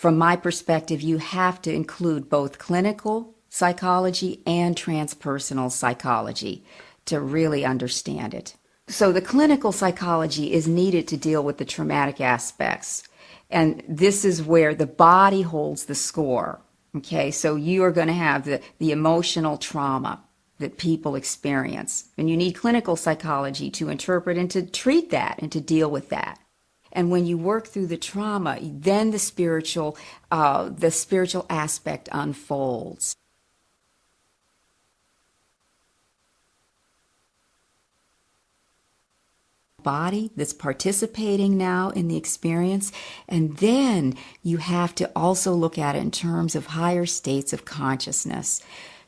from my perspective, you have to include both clinical psychology and transpersonal psychology to really understand it. So the clinical psychology is needed to deal with the traumatic aspects. And this is where the body holds the score. Okay, so you are going to have the emotional trauma that people experience. And you need clinical psychology to interpret and to treat that and to deal with that. And when you work through the trauma, then the spiritual aspect unfolds. Body that's participating now in the experience, and then you have to also look at it in terms of higher states of consciousness,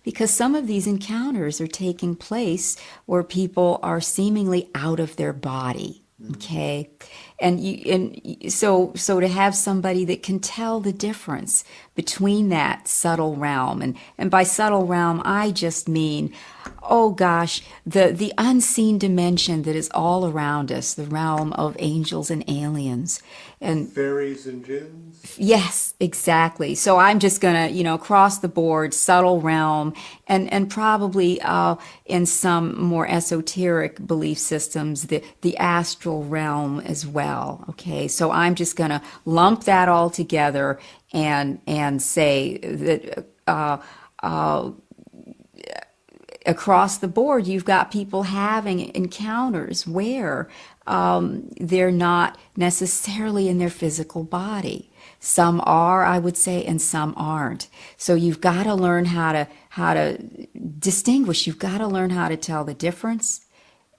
because some of these encounters are taking place where people are seemingly out of their body. Okay, so to have somebody that can tell the difference between that subtle realm, and by subtle realm I just mean, oh gosh, the unseen dimension that is all around us, the realm of angels and aliens and fairies and jinns. Yes, exactly. So I'm just gonna, across the board, subtle realm, and probably in some more esoteric belief systems, the astral realm as well. Okay, so I'm just gonna lump that all together and say that across the board, you've got people having encounters where they're not necessarily in their physical body. Some are, I would say, and some aren't. So you've got to learn how to distinguish. You've got to learn how to tell the difference,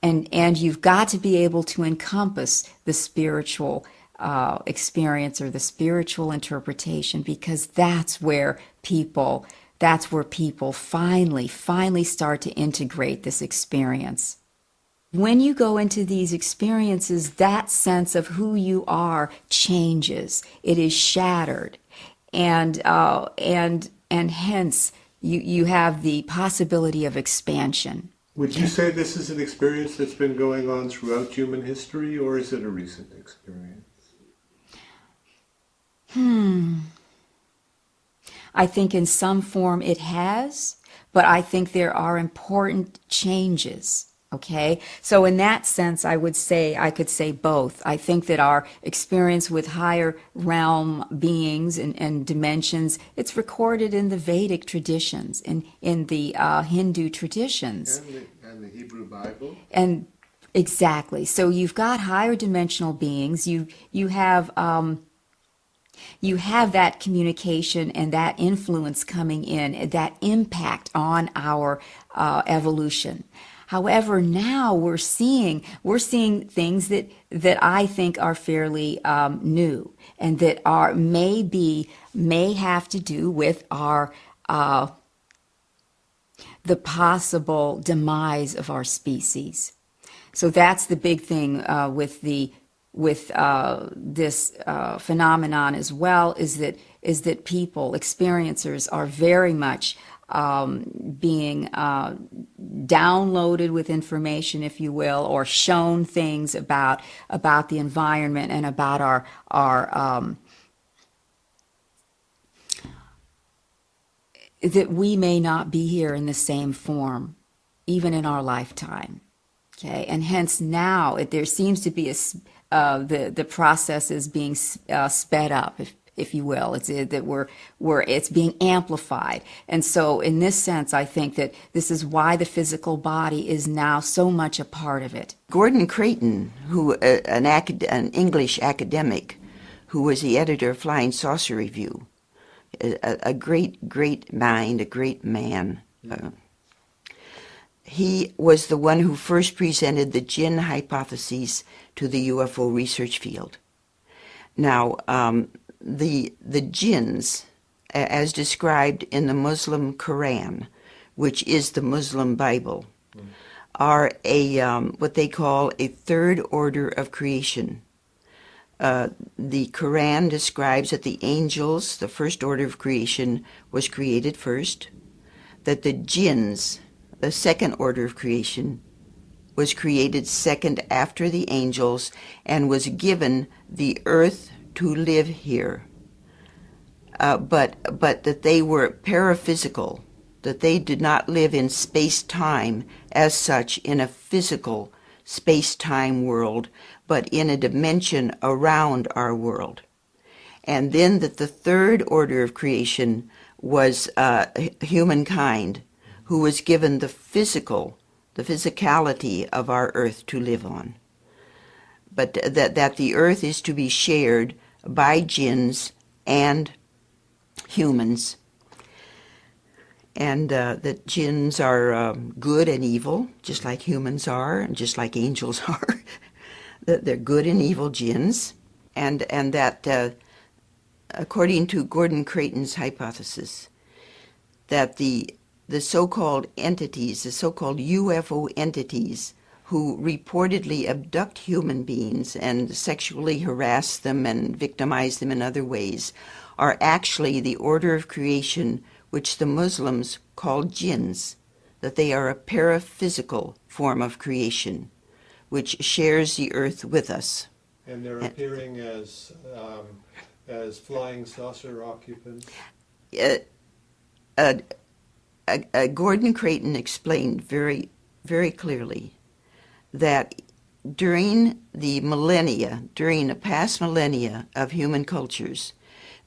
and you've got to be able to encompass the spiritual experience or the spiritual interpretation, because that's where people finally start to integrate this experience. When you go into these experiences, that sense of who you are changes. It is shattered, and hence you have the possibility of expansion. Would you say this is an experience that's been going on throughout human history, or is it a recent experience? I think in some form it has, but I think there are important changes. Okay, so in that sense, I could say both. I think that our experience with higher realm beings and dimensions, it's recorded in the Vedic traditions, in the Hindu traditions. And the Hebrew Bible? And exactly. So you've got higher dimensional beings. You have that communication and that influence coming in, that impact on our evolution. However, now we're seeing things that I think are fairly new, and that may have to do with our the possible demise of our species. So that's the big thing with this phenomenon as well, is that people, experiencers, are very much being downloaded with information, if you will, or shown things about the environment and about our that we may not be here in the same form, even in our lifetime. Okay, and hence now there seems to be the process is being sped up, if you will. It's that it's being amplified, and so in this sense, I think that this is why the physical body is now so much a part of it. Gordon Creighton, an English academic, who was the editor of Flying Saucer Review, a great mind, a great man. He was the one who first presented the Djinn hypotheses to the UFO research field. Now, the jinns, as described in the Muslim Quran, which is the Muslim Bible, are what they call a third order of creation. The Quran describes that the angels, the first order of creation, was created first, that the jinns, the second order of creation, was created second after the angels, and was given the earth to live here. but that they were paraphysical, that they did not live in space-time as such in a physical space-time world, but in a dimension around our world. And then that the third order of creation was humankind, who was given the physicality of our earth to live on. But that the earth is to be shared by jinns and humans, and that jinns are good and evil, just like humans are, and just like angels are. That they're good and evil jinns, and that according to Gordon Creighton's hypothesis, that the so-called entities, the so-called UFO entities, who reportedly abduct human beings and sexually harass them and victimize them in other ways, are actually the order of creation which the Muslims call jinns, that they are a paraphysical form of creation which shares the earth with us. And they're appearing as flying saucer occupants? Gordon Creighton explained very, very clearly that during the millennia, during the past millennia of human cultures,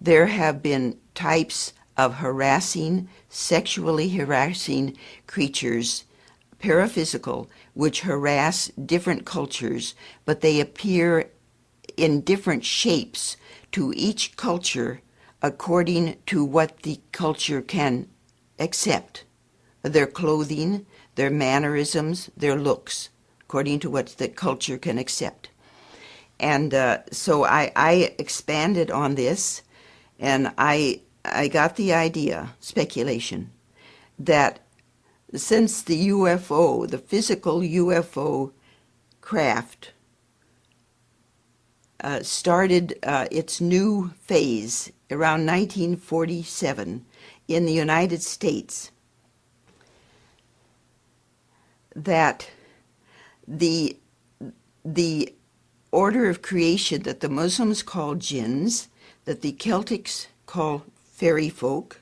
there have been types of sexually harassing creatures, paraphysical, which harass different cultures, but they appear in different shapes to each culture according to what the culture can accept. Their clothing, their mannerisms, their looks, according to what the culture can accept. And so I expanded on this, and I got the idea, speculation, that since the UFO, the physical UFO craft, started its new phase around 1947 in the United States, that the order of creation that the Muslims call jinns, that the Celtics call fairy folk,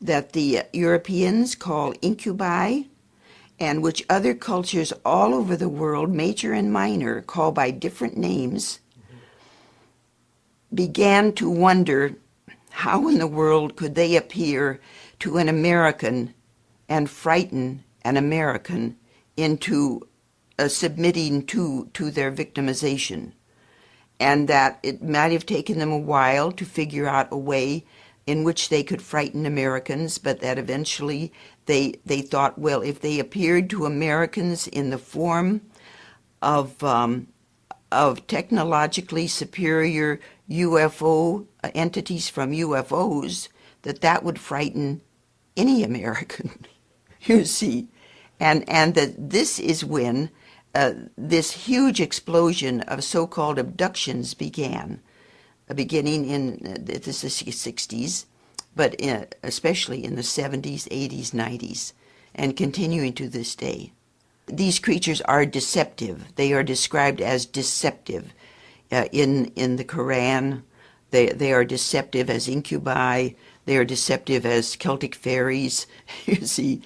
that the Europeans call incubi, and which other cultures all over the world, major and minor, call by different names, began to wonder how in the world could they appear to an American and frighten an American into submitting to their victimization, and that it might have taken them a while to figure out a way in which they could frighten Americans, but that eventually they thought, well, if they appeared to Americans in the form of technologically superior UFO entities from UFOs, that would frighten any American, you see. And that this is when this huge explosion of so-called abductions began, beginning in the 60s, but especially in the 70s, 80s, 90s, and continuing to this day. These creatures are deceptive. They are described as deceptive in the Quran. They are deceptive as incubi. They are deceptive as Celtic fairies, you see.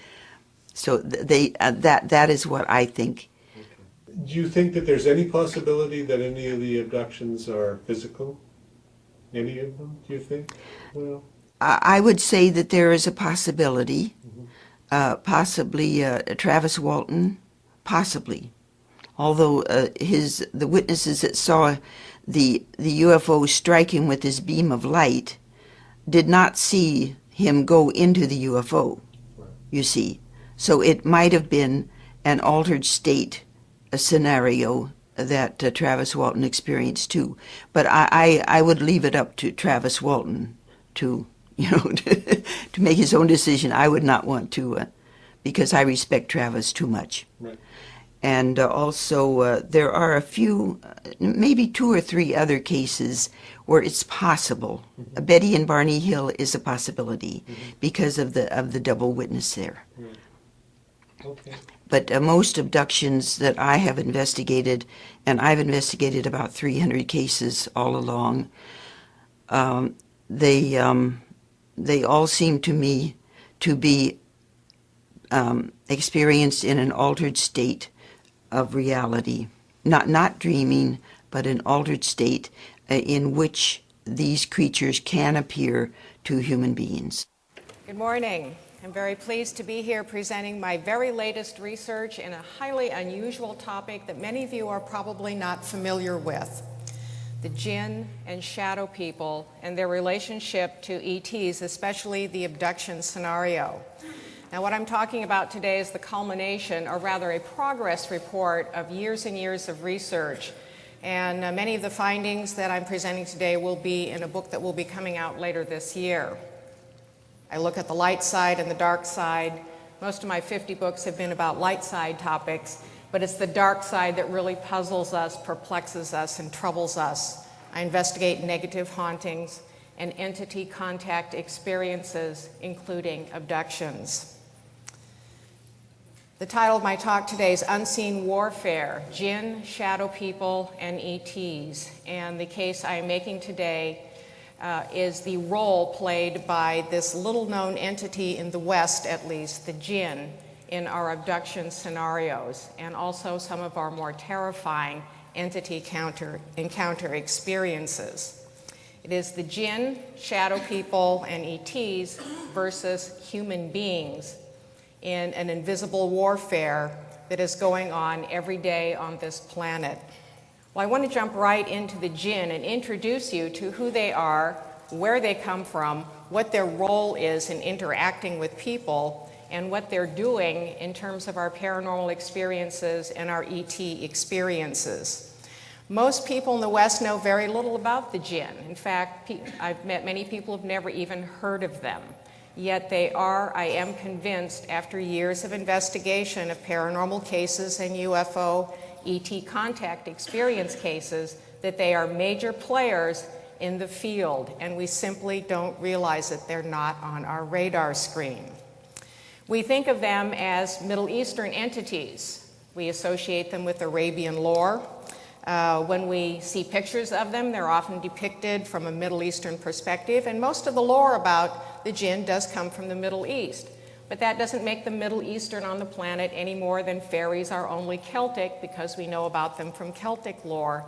So that is what I think. Okay. Do you think that there's any possibility that any of the abductions are physical? Any of them, do you think? Well, I would say that there is a possibility, possibly Travis Walton, possibly. Although the witnesses that saw the UFO striking with his beam of light did not see him go into the UFO, you see. So it might have been an altered state, a scenario that Travis Walton experienced too. But I would leave it up to Travis Walton to, to make his own decision. I would not want to, because I respect Travis too much. right. And also there are a few, maybe 2 or 3 other cases where it's possible. Mm-hmm. Betty and Barney Hill is a possibility Mm-hmm. because of the double witness there. Right. Okay. But most abductions that I have investigated, and I've investigated about 300 cases all along, they they all seem to me to be experienced in an altered state of reality, not dreaming, but an altered state in which these creatures can appear to human beings. Good morning. I'm very pleased to be here presenting my very latest research in a highly unusual topic that many of you are probably not familiar with: the Djinn and shadow people and their relationship to ETs, especially the abduction scenario. Now, what I'm talking about today is the culmination, or rather a progress report, of years and years of research. And many of the findings that I'm presenting today will be in a book that will be coming out later this year. I look at the light side and the dark side. Most of my 50 books have been about light side topics, but it's the dark side that really puzzles us, perplexes us, and troubles us. I investigate negative hauntings and entity contact experiences, including abductions. The title of my talk today is Unseen Warfare: Djinn, Shadow People, and ETs. And the case I am making today is the role played by this little-known entity in the West, at least, the Djinn, in our abduction scenarios, and also some of our more terrifying entity encounter experiences. It is the Djinn, shadow people, and ETs versus human beings in an invisible warfare that is going on every day on this planet. Well, I want to jump right into the Djinn and introduce you to who they are, where they come from, what their role is in interacting with people, and what they're doing in terms of our paranormal experiences and our ET experiences. Most people in the West know very little about the Djinn. In fact, I've met many people who've never even heard of them. Yet they are, I am convinced, after years of investigation of paranormal cases and UFO ET contact experience cases, that they are major players in the field, and we simply don't realize that they're not on our radar screen. We think of them as Middle Eastern entities. We associate them with Arabian lore. When we see pictures of them, they're often depicted from a Middle Eastern perspective, and most of the lore about the Djinn does come from the Middle East. But that doesn't make them Middle Eastern on the planet any more than fairies are only Celtic, because we know about them from Celtic lore.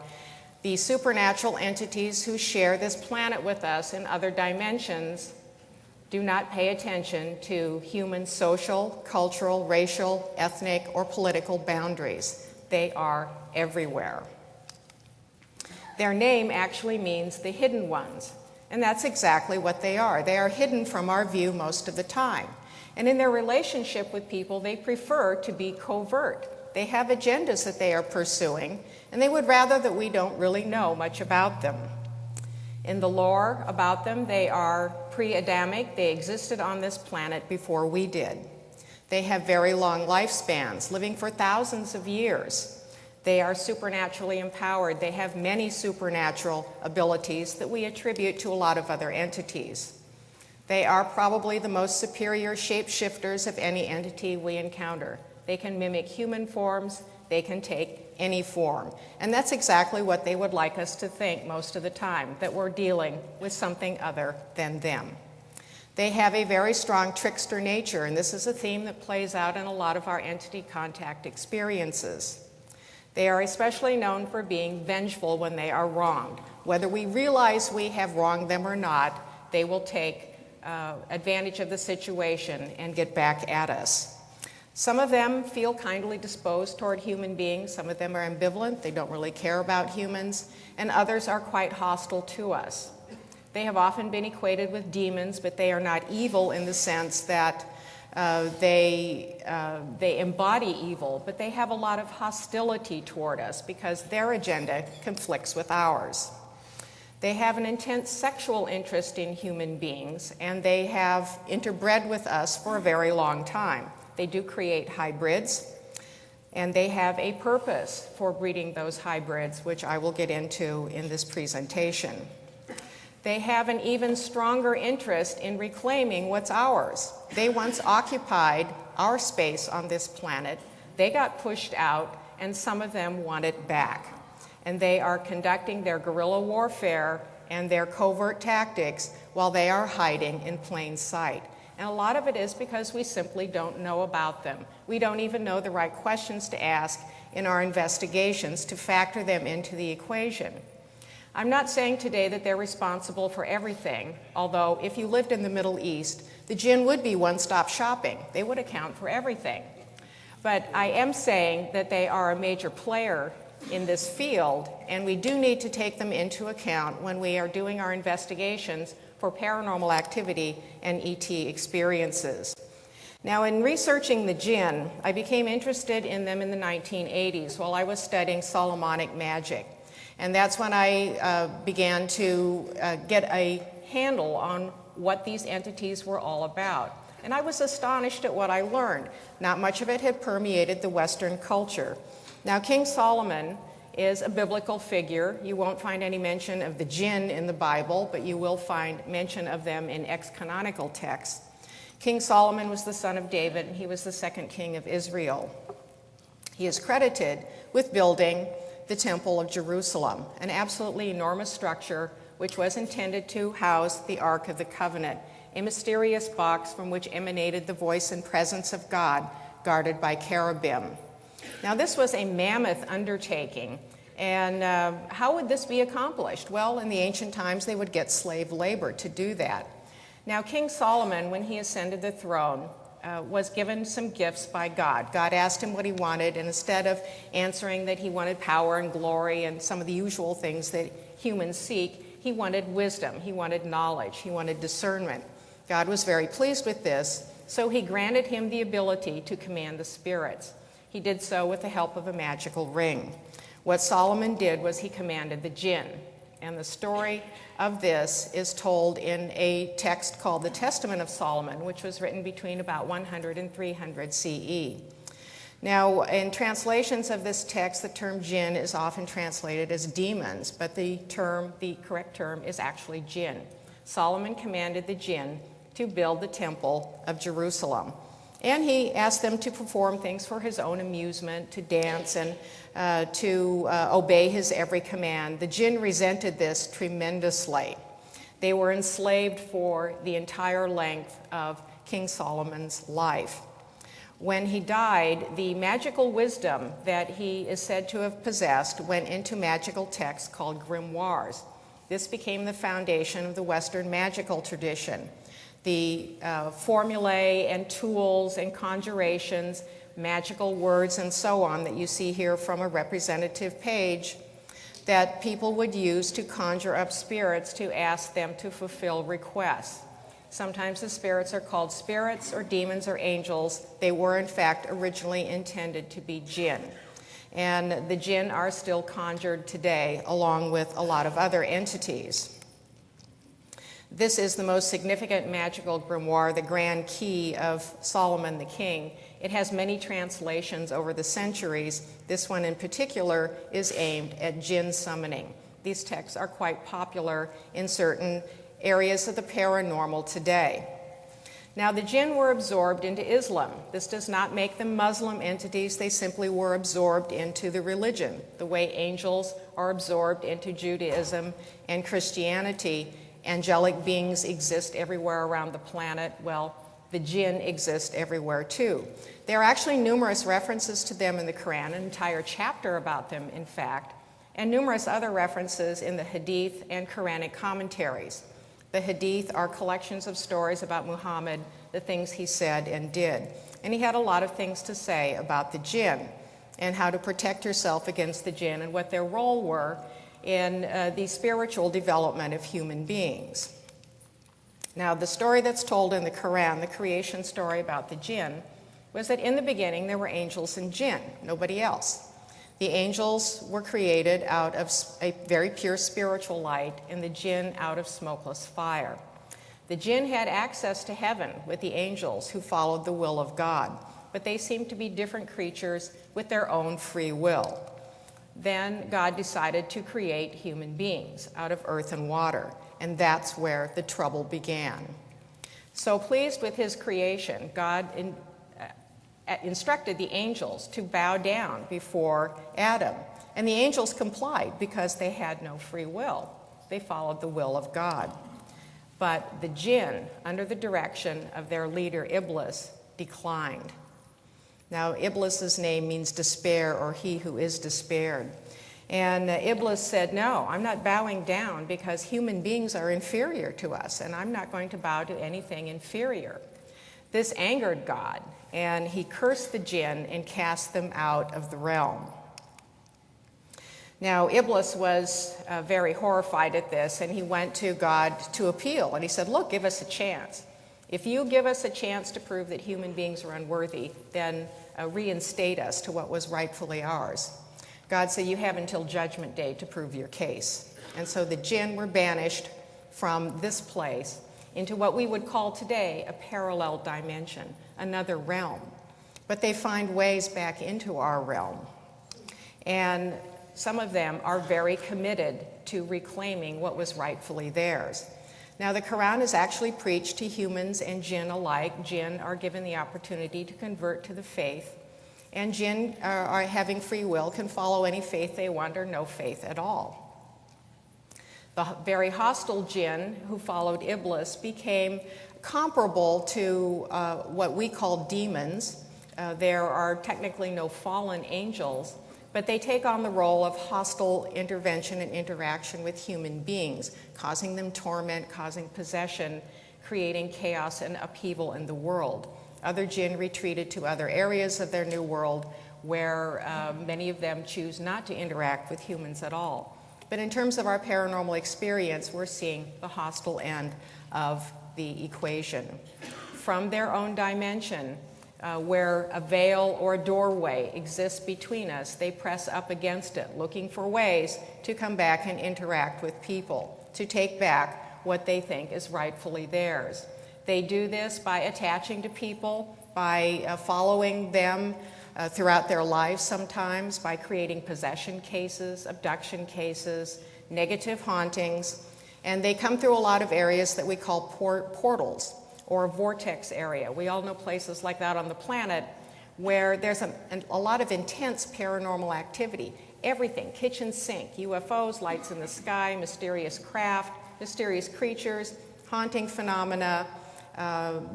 The supernatural entities who share this planet with us in other dimensions do not pay attention to human social, cultural, racial, ethnic, or political boundaries. They are everywhere. Their name actually means the hidden ones, and that's exactly what they are. They are hidden from our view most of the time. And in their relationship with people, they prefer to be covert. They have agendas that they are pursuing, and they would rather that we don't really know much about them. In the lore about them, they are pre-Adamic. They existed on this planet before we did. They have very long lifespans, living for thousands of years. They are supernaturally empowered. They have many supernatural abilities that we attribute to a lot of other entities. They are probably the most superior shapeshifters of any entity we encounter. They can mimic human forms. They can take any form. And that's exactly what they would like us to think most of the time, that we're dealing with something other than them. They have a very strong trickster nature, and this is a theme that plays out in a lot of our entity contact experiences. They are especially known for being vengeful when they are wronged. Whether we realize we have wronged them or not, they will take advantage of the situation and get back at us. Some of them feel kindly disposed toward human beings. Some of them are ambivalent. They don't really care about humans. And others are quite hostile to us. They have often been equated with demons, but they are not evil in the sense that they embody evil, but they have a lot of hostility toward us because their agenda conflicts with ours. They have an intense sexual interest in human beings, and they have interbred with us for a very long time. They do create hybrids, and they have a purpose for breeding those hybrids, which I will get into in this presentation. They have an even stronger interest in reclaiming what's ours. They once occupied our space on this planet. They got pushed out, and some of them want it back. And they are conducting their guerrilla warfare and their covert tactics while they are hiding in plain sight. And a lot of it is because we simply don't know about them. We don't even know the right questions to ask in our investigations to factor them into the equation. I'm not saying today that they're responsible for everything, although if you lived in the Middle East, the Djinn would be one-stop shopping. They would account for everything. But I am saying that they are a major player in this field, and we do need to take them into account when we are doing our investigations for paranormal activity and ET experiences. Now, in researching the Djinn, I became interested in them in the 1980s while I was studying Solomonic magic. And that's when I began to get a handle on what these entities were all about. And I was astonished at what I learned. Not much of it had permeated the Western culture. Now, King Solomon is a biblical figure. You won't find any mention of the Djinn in the Bible, but you will find mention of them in ex-canonical texts. King Solomon was the son of David, and he was the second king of Israel. He is credited with building the Temple of Jerusalem, an absolutely enormous structure which was intended to house the Ark of the Covenant, a mysterious box from which emanated the voice and presence of God, guarded by cherubim. Now, this was a mammoth undertaking, and how would this be accomplished? Well, in the ancient times, they would get slave labor to do that. Now, King Solomon, when he ascended the throne, was given some gifts by God. God asked him what he wanted, and instead of answering that he wanted power and glory and some of the usual things that humans seek, he wanted wisdom, he wanted knowledge, he wanted discernment. God was very pleased with this, so he granted him the ability to command the spirits. He did so with the help of a magical ring. What Solomon did was he commanded the Djinn. And the story of this is told in a text called the Testament of Solomon, which was written between about 100 and 300 CE. Now, in translations of this text, the term Djinn is often translated as demons, but the correct term is actually Djinn. Solomon commanded the Djinn to build the Temple of Jerusalem. And he asked them to perform things for his own amusement, to dance and to obey his every command. The Djinn resented this tremendously. They were enslaved for the entire length of King Solomon's life. When he died, the magical wisdom that he is said to have possessed went into magical texts called grimoires. This became the foundation of the Western magical tradition. The formulae and tools and conjurations, magical words and so on that you see here from a representative page that people would use to conjure up spirits to ask them to fulfill requests. Sometimes the spirits are called spirits or demons or angels. They were in fact originally intended to be Djinn. And the Djinn are still conjured today along with a lot of other entities. This is the most significant magical grimoire, the Grand Key of Solomon the King. It has many translations over the centuries. This one in particular is aimed at Djinn summoning. These texts are quite popular in certain areas of the paranormal today. Now, the Djinn were absorbed into Islam. This does not make them Muslim entities. They simply were absorbed into the religion, the way angels are absorbed into Judaism and Christianity. Angelic beings exist everywhere around the planet. Well, the Djinn exist everywhere too. There are actually numerous references to them in the Quran, an entire chapter about them, in fact, and numerous other references in the Hadith and Quranic commentaries. The Hadith are collections of stories about Muhammad, the things he said and did. And he had a lot of things to say about the Djinn and how to protect yourself against the Djinn and what their role were in the spiritual development of human beings. Now, the story that's told in the Quran, the creation story about the Djinn, was that in the beginning there were angels and Djinn, nobody else. The angels were created out of a very pure spiritual light, and the Djinn out of smokeless fire. The Djinn had access to heaven with the angels who followed the will of God, but they seemed to be different creatures with their own free will. Then God decided to create human beings out of earth and water, and that's where the trouble began. So pleased with his creation, God instructed the angels to bow down before Adam, and the angels complied because they had no free will. They followed the will of God. But the jinn, under the direction of their leader Iblis, declined. Now, Iblis's name means despair, or he who is despaired. And Iblis said, no, I'm not bowing down because human beings are inferior to us, and I'm not going to bow to anything inferior. This angered God, and he cursed the jinn and cast them out of the realm. Now, Iblis was very horrified at this, and he went to God to appeal. And he said, look, give us a chance. If you give us a chance to prove that human beings are unworthy, then reinstate us to what was rightfully ours. God said, you have until Judgment Day to prove your case. And so the jinn were banished from this place into what we would call today a parallel dimension, another realm. But they find ways back into our realm. And some of them are very committed to reclaiming what was rightfully theirs. Now, the Quran is actually preached to humans and jinn alike. Jinn are given the opportunity to convert to the faith, and jinn are having free will, can follow any faith they want or no faith at all. The very hostile jinn who followed Iblis became comparable to what we call demons. There are technically no fallen angels, but they take on the role of hostile intervention and interaction with human beings, causing them torment, causing possession, creating chaos and upheaval in the world. Other jinn retreated to other areas of their new world where many of them choose not to interact with humans at all. But in terms of our paranormal experience, we're seeing the hostile end of the equation. From their own dimension, where a veil or a doorway exists between us, they press up against it, looking for ways to come back and interact with people, to take back what they think is rightfully theirs. They do this by attaching to people, by following them throughout their lives sometimes, by creating possession cases, abduction cases, negative hauntings, and they come through a lot of areas that we call portals, or a vortex area. We all know places like that on the planet where there's a lot of intense paranormal activity. Everything, kitchen sink, UFOs, lights in the sky, mysterious craft, mysterious creatures, haunting phenomena,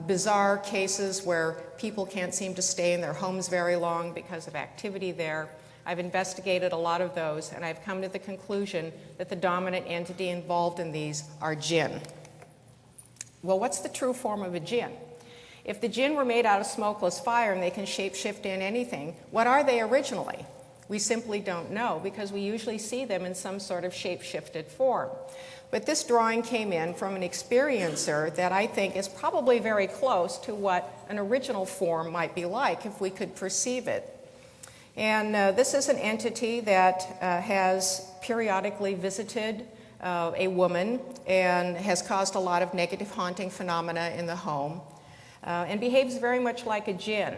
bizarre cases where people can't seem to stay in their homes very long because of activity there. I've investigated a lot of those, and I've come to the conclusion that the dominant entity involved in these are jinn. Well, what's the true form of a jinn? If the jinn were made out of smokeless fire and they can shapeshift in anything, what are they originally? We simply don't know because we usually see them in some sort of shape-shifted form. But this drawing came in from an experiencer that I think is probably very close to what an original form might be like if we could perceive it. And this is an entity that has periodically visited a woman and has caused a lot of negative haunting phenomena in the home and behaves very much like a jinn.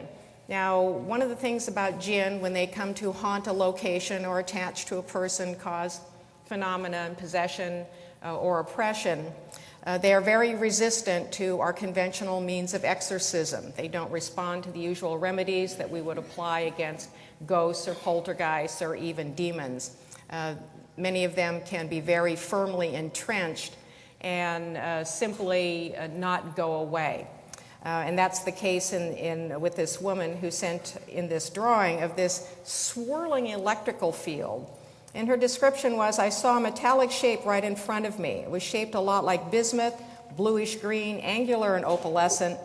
Now, one of the things about jinn, when they come to haunt a location or attach to a person, cause phenomena and possession or oppression, they are very resistant to our conventional means of exorcism. They don't respond to the usual remedies that we would apply against ghosts or poltergeists or even demons. Many of them can be very firmly entrenched and simply not go away. And that's the case with this woman who sent in this drawing of this swirling electrical field. And her description was, I saw a metallic shape right in front of me. It was shaped a lot like bismuth, bluish green, angular and opalescent.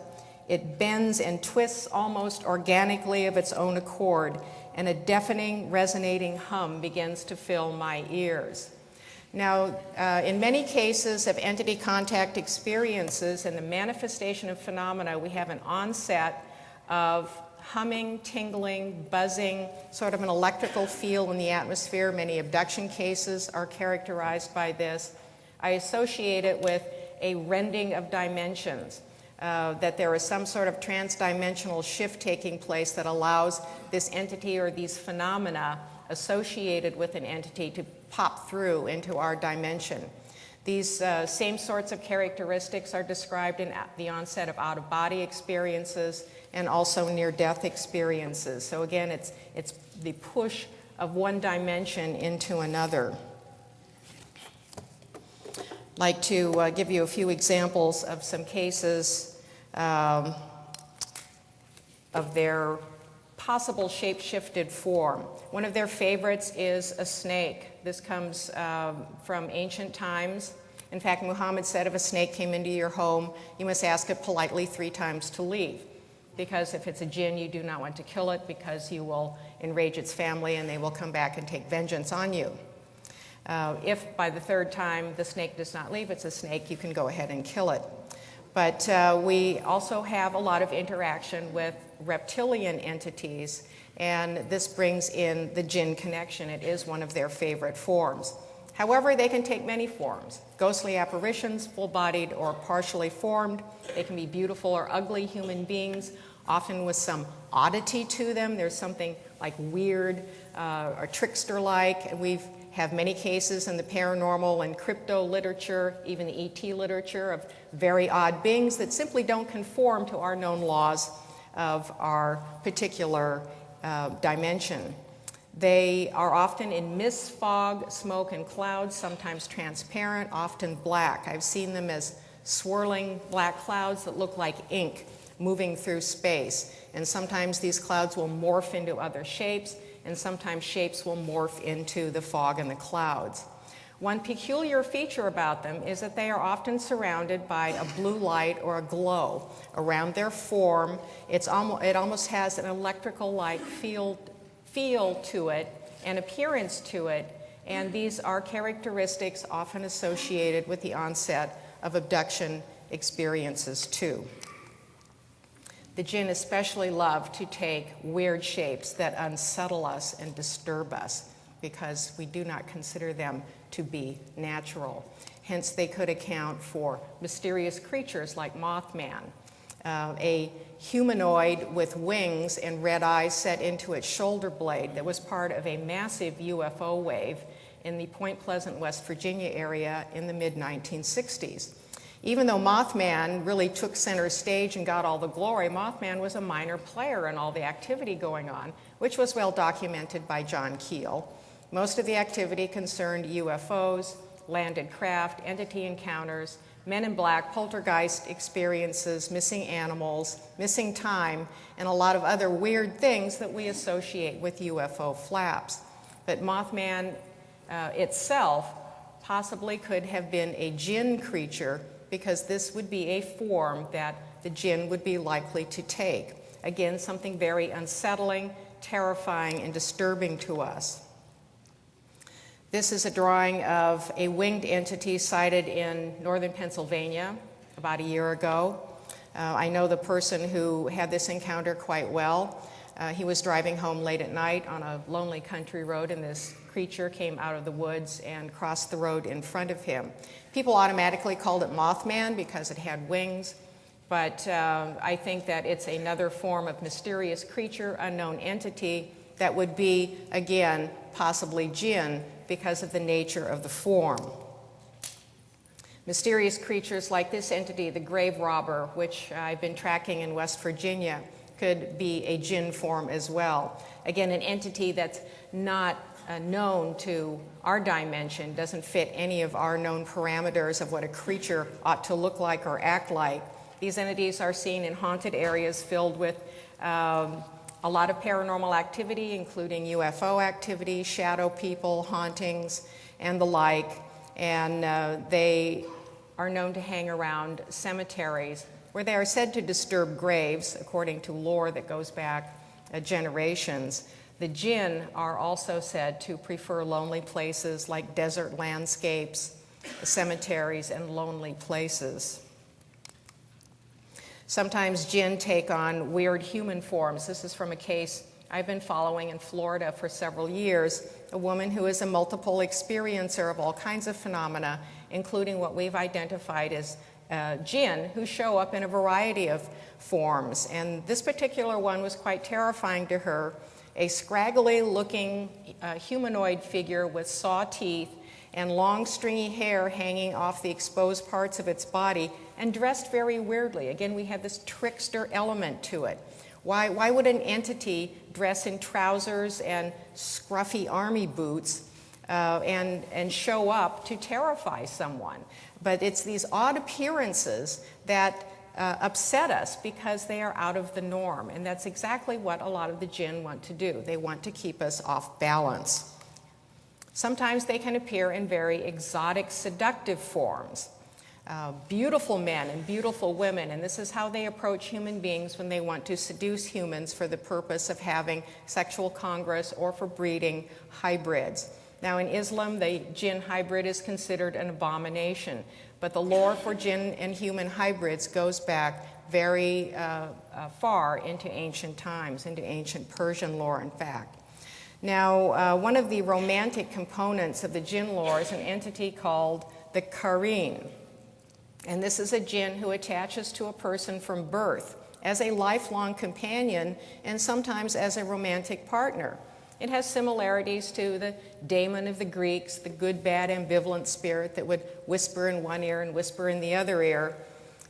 It bends and twists almost organically of its own accord, and a deafening, resonating hum begins to fill my ears. Now, in many cases of entity contact experiences and the manifestation of phenomena, we have an onset of humming, tingling, buzzing, sort of an electrical feel in the atmosphere. Many abduction cases are characterized by this. I associate it with a rending of dimensions, that there is some sort of transdimensional shift taking place that allows this entity or these phenomena associated with an entity to pop through into our dimension. These same sorts of characteristics are described in the onset of out-of-body experiences and also near-death experiences. So again, it's the push of one dimension into another. like to give you a few examples of some cases of their possible shape-shifted form. One of their favorites is a snake. This comes from ancient times. In fact, Muhammad said if a snake came into your home, you must ask it politely 3 times to leave. Because if it's a jinn, you do not want to kill it because you will enrage its family and they will come back and take vengeance on you. If by the 3rd time the snake does not leave, it's a snake, you can go ahead and kill it. But we also have a lot of interaction with reptilian entities, and this brings in the jinn connection. It is one of their favorite forms. However, they can take many forms. Ghostly apparitions, full-bodied or partially formed. They can be beautiful or ugly human beings, often with some oddity to them. There's something like weird or trickster-like. And we have many cases in the paranormal and crypto literature, even the ET literature, of very odd beings that simply don't conform to our known laws of our particular dimension. They are often in mist, fog, smoke, and clouds, sometimes transparent, often black. I've seen them as swirling black clouds that look like ink moving through space. And sometimes these clouds will morph into other shapes, and sometimes shapes will morph into the fog and the clouds. One peculiar feature about them is that they are often surrounded by a blue light or a glow around their form. It almost has an electrical-like feel to it, an appearance to it, and these are characteristics often associated with the onset of abduction experiences too. The jinn especially love to take weird shapes that unsettle us and disturb us because we do not consider them to be natural. Hence, they could account for mysterious creatures like Mothman, a humanoid with wings and red eyes set into its shoulder blade that was part of a massive UFO wave in the Point Pleasant, West Virginia area in the mid-1960s. Even though Mothman really took center stage and got all the glory, Mothman was a minor player in all the activity going on, which was well documented by John Keel. Most of the activity concerned UFOs, landed craft, entity encounters, men in black, poltergeist experiences, missing animals, missing time, and a lot of other weird things that we associate with UFO flaps. But Mothman itself possibly could have been a jinn creature because this would be a form that the jinn would be likely to take. Again, something very unsettling, terrifying, and disturbing to us. This is a drawing of a winged entity sighted in northern Pennsylvania about a year ago. I know the person who had this encounter quite well. He was driving home late at night on a lonely country road, and this creature came out of the woods and crossed the road in front of him. People automatically called it Mothman because it had wings, but I think that it's another form of mysterious creature, unknown entity that would be, again, possibly jinn because of the nature of the form. Mysterious creatures like this entity, the grave robber, which I've been tracking in West Virginia, could be a jinn form as well. Again, an entity that's not known to our dimension, doesn't fit any of our known parameters of what a creature ought to look like or act like. These entities are seen in haunted areas filled with a lot of paranormal activity, including UFO activity, shadow people, hauntings, and the like. And they are known to hang around cemeteries where they are said to disturb graves, according to lore that goes back generations. The jinn are also said to prefer lonely places like desert landscapes, cemeteries, and lonely places. Sometimes jinn take on weird human forms. This is from a case I've been following in Florida for several years, a woman who is a multiple experiencer of all kinds of phenomena, including what we've identified as jinn, who show up in a variety of forms. And this particular one was quite terrifying to her, a scraggly-looking humanoid figure with saw teeth and long stringy hair hanging off the exposed parts of its body, and dressed very weirdly. Again, we have this trickster element to it. Why would an entity dress in trousers and scruffy army boots and show up to terrify someone. But it's these odd appearances that upset us because they are out of the norm. And that's exactly what a lot of the jinn want to do. They want to keep us off balance. Sometimes they can appear in very exotic, seductive forms. Beautiful men and beautiful women, and this is how they approach human beings when they want to seduce humans for the purpose of having sexual congress or for breeding hybrids. Now in Islam, the jinn hybrid is considered an abomination, but the lore for jinn and human hybrids goes back very far into ancient times, into ancient Persian lore, in fact. Now, one of the romantic components of the jinn lore is an entity called the qareen. And this is a jinn who attaches to a person from birth as a lifelong companion and sometimes as a romantic partner. It has similarities to the daemon of the Greeks, the good, bad, ambivalent spirit that would whisper in one ear and whisper in the other ear.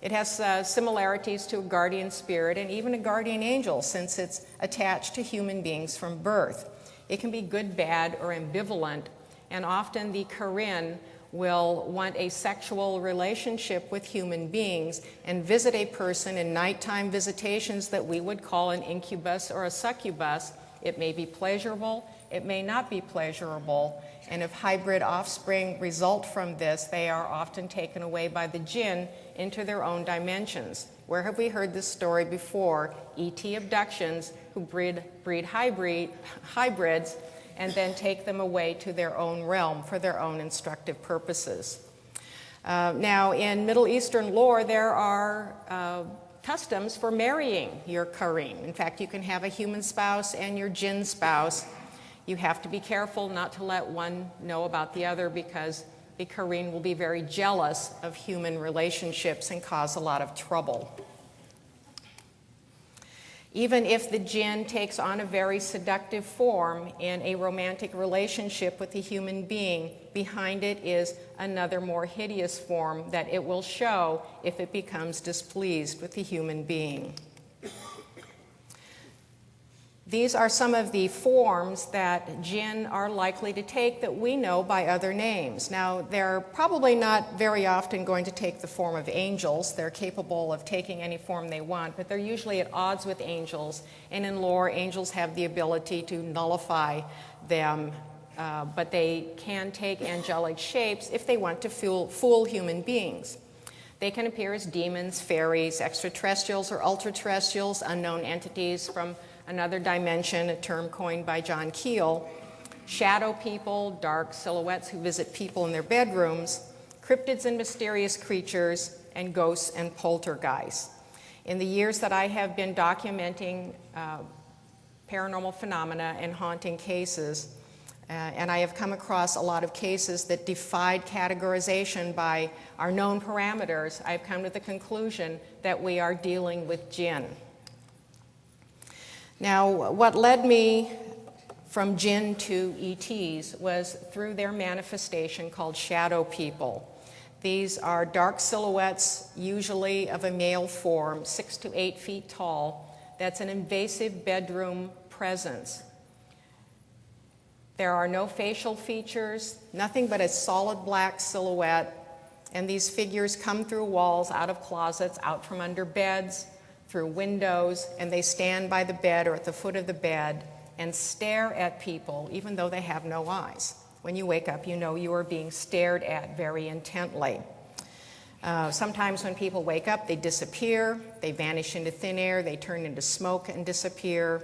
It has similarities to a guardian spirit and even a guardian angel, since it's attached to human beings from birth. It can be good, bad, or ambivalent, and often the qareen will want a sexual relationship with human beings and visit a person in nighttime visitations that we would call an incubus or a succubus. It may be pleasurable, it may not be pleasurable, and if hybrid offspring result from this, they are often taken away by the jinn into their own dimensions. Where have we heard this story before? E.T. abductions, who breed hybrids and then take them away to their own realm for their own instructive purposes. Now, in Middle Eastern lore, there are customs for marrying your qareen. In fact, you can have a human spouse and your jinn spouse. You have to be careful not to let one know about the other, because the qareen will be very jealous of human relationships and cause a lot of trouble. Even if the jinn takes on a very seductive form in a romantic relationship with a human being, behind it is another more hideous form that it will show if it becomes displeased with the human being. These are some of the forms that jinn are likely to take that we know by other names. Now, they're probably not very often going to take the form of angels. They're capable of taking any form they want, but they're usually at odds with angels. And in lore, angels have the ability to nullify them, but they can take angelic shapes if they want to fool human beings. They can appear as demons, fairies, extraterrestrials or ultra-terrestrials, unknown entities from another dimension, a term coined by John Keel, shadow people, dark silhouettes who visit people in their bedrooms, cryptids and mysterious creatures, and ghosts and poltergeists. In the years that I have been documenting paranormal phenomena and haunting cases, and I have come across a lot of cases that defied categorization by our known parameters, I've come to the conclusion that we are dealing with jinn. Now, what led me from jinn to ETs was through their manifestation called shadow people. These are dark silhouettes, usually of a male form, 6 to 8 feet tall. That's an invasive bedroom presence. There are no facial features, nothing but a solid black silhouette, and these figures come through walls, out of closets, out from under beds, through windows, and they stand by the bed or at the foot of the bed and stare at people even though they have no eyes. When you wake up, you know you are being stared at very intently. Sometimes when people wake up, they disappear, they vanish into thin air, they turn into smoke and disappear.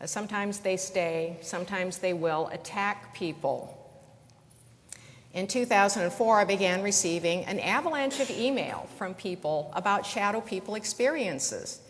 Sometimes they stay, sometimes they will attack people. In 2004, I began receiving an avalanche of email from people about shadow people experiences.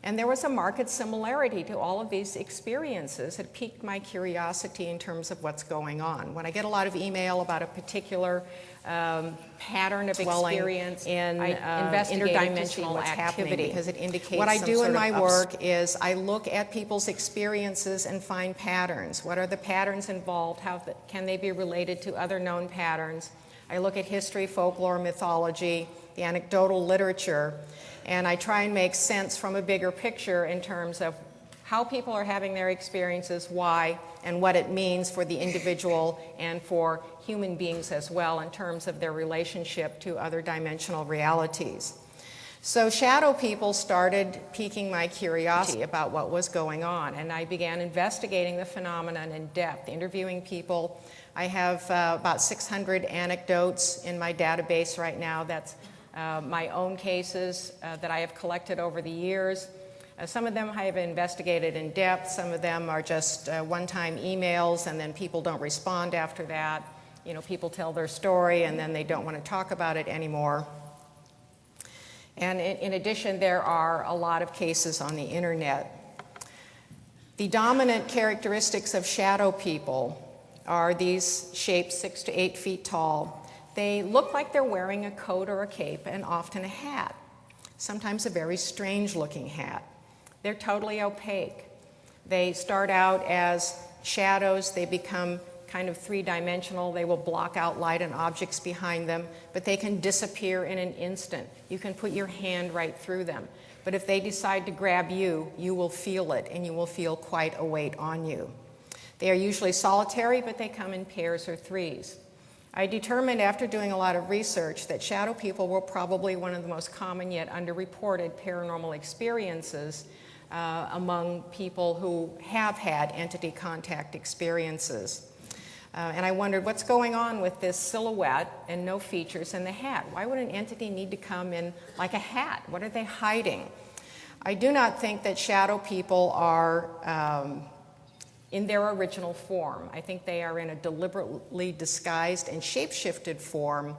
And there was a marked similarity to all of these experiences. It piqued my curiosity in terms of what's going on. When I get a lot of email about a particular pattern of experience in interdimensional activity, because it indicates what I do in my work is I look at people's experiences and find patterns. What are the patterns involved? How can they be related to other known patterns? I look at history, folklore, mythology, the anecdotal literature, and I try and make sense from a bigger picture in terms of how people are having their experiences, why, and what it means for the individual and for human beings as well in terms of their relationship to other dimensional realities. So shadow people started piquing my curiosity about what was going on, and I began investigating the phenomenon in depth, interviewing people. I have about 600 anecdotes in my database right now. That's my own cases that I have collected over the years. Some of them I have investigated in depth. Some of them are just one-time emails, and then people don't respond after that. You know, people tell their story, and then they don't want to talk about it anymore. And in addition, there are a lot of cases on the internet. The dominant characteristics of shadow people are these shapes 6 to 8 feet tall. They look like they're wearing a coat or a cape and often a hat, sometimes a very strange looking hat. They're totally opaque. They start out as shadows, they become kind of three-dimensional. They will block out light and objects behind them, but they can disappear in an instant. You can put your hand right through them. But if they decide to grab you, you will feel it, and you will feel quite a weight on you. They are usually solitary, but they come in pairs or threes. I determined after doing a lot of research that shadow people were probably one of the most common yet underreported paranormal experiences among people who have had entity contact experiences. And I wondered, what's going on with this silhouette and no features in the hat? Why would an entity need to come in like a hat? What are they hiding? I do not think that shadow people are in their original form. I think they are in a deliberately disguised and shape-shifted form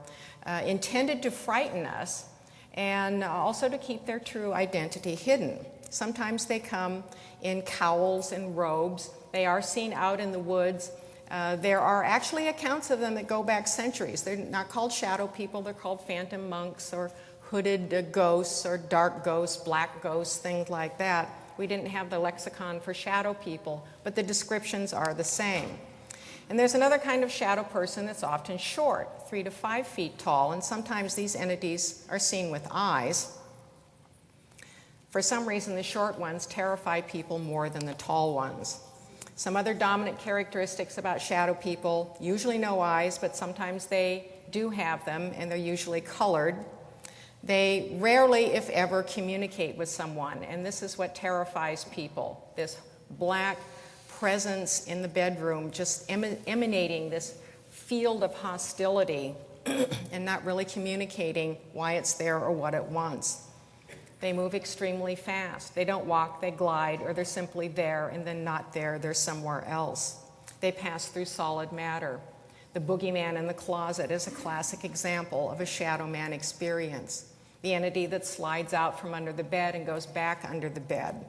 intended to frighten us and also to keep their true identity hidden. Sometimes they come in cowls and robes. They are seen out in the woods. There are actually accounts of them that go back centuries. They're not called shadow people, they're called phantom monks or hooded ghosts or dark ghosts, black ghosts, things like that. We didn't have the lexicon for shadow people, but the descriptions are the same. And there's another kind of shadow person that's often short, 3 to 5 feet tall, and sometimes these entities are seen with eyes. For some reason, the short ones terrify people more than the tall ones. Some other dominant characteristics about shadow people, usually no eyes, but sometimes they do have them, and they're usually colored. They rarely, if ever, communicate with someone, and this is what terrifies people, this black presence in the bedroom just emanating this field of hostility and not really communicating why it's there or what it wants. They move extremely fast. They don't walk, they glide, or they're simply there and then not there, they're somewhere else. They pass through solid matter. The boogeyman in the closet is a classic example of a shadow man experience. The entity that slides out from under the bed and goes back under the bed,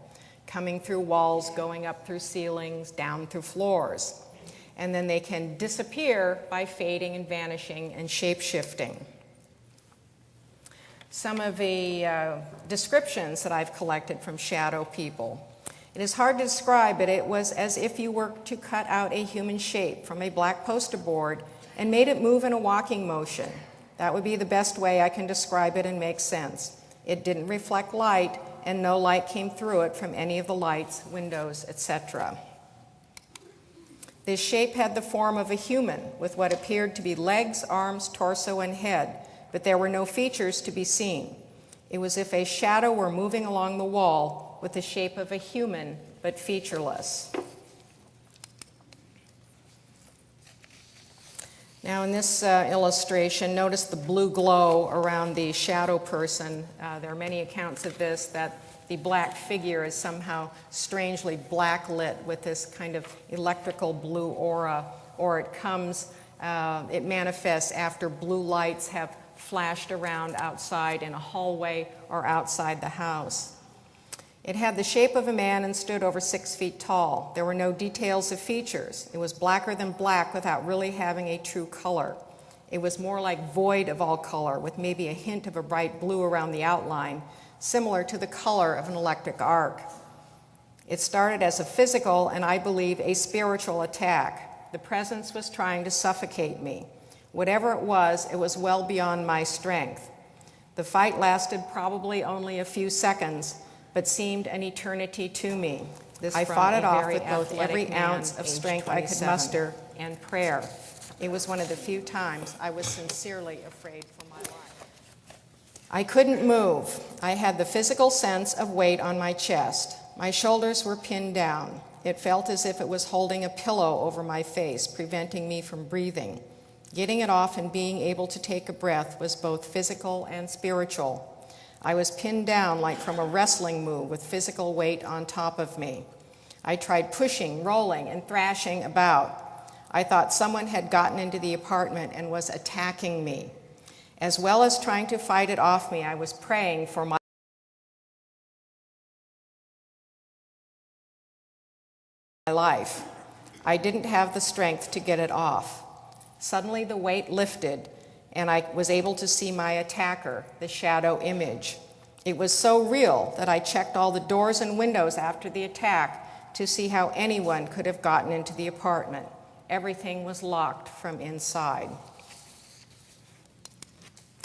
coming through walls, going up through ceilings, down through floors. And then they can disappear by fading and vanishing and shape-shifting. Some of the descriptions that I've collected from shadow people. It is hard to describe, but it was as if you were to cut out a human shape from a black poster board and made it move in a walking motion. That would be the best way I can describe it and make sense. It didn't reflect light, and no light came through it from any of the lights, windows, etc. This shape had the form of a human with what appeared to be legs, arms, torso, and head, but there were no features to be seen. It was as if a shadow were moving along the wall with the shape of a human, but featureless. Now in this illustration, notice the blue glow around the shadow person. There are many accounts of this, that the black figure is somehow strangely blacklit with this kind of electrical blue aura, or it manifests after blue lights have flashed around outside in a hallway or outside the house. It had the shape of a man and stood over 6 feet tall. There were no details of features. It was blacker than black without really having a true color. It was more like void of all color, with maybe a hint of a bright blue around the outline, similar to the color of an electric arc. It started as a physical and, I believe, a spiritual attack. The presence was trying to suffocate me. Whatever it was well beyond my strength. The fight lasted probably only a few seconds, but seemed an eternity to me. I fought it off with both every ounce of strength I could muster and prayer. It was one of the few times I was sincerely afraid for my life. I couldn't move. I had the physical sense of weight on my chest. My shoulders were pinned down. It felt as if it was holding a pillow over my face, preventing me from breathing. Getting it off and being able to take a breath was both physical and spiritual. I was pinned down like from a wrestling move with physical weight on top of me. I tried pushing, rolling, and thrashing about. I thought someone had gotten into the apartment and was attacking me. As well as trying to fight it off me, I was praying for my life. I didn't have the strength to get it off. Suddenly the weight lifted, and I was able to see my attacker, the shadow image. It was so real that I checked all the doors and windows after the attack to see how anyone could have gotten into the apartment. Everything was locked from inside.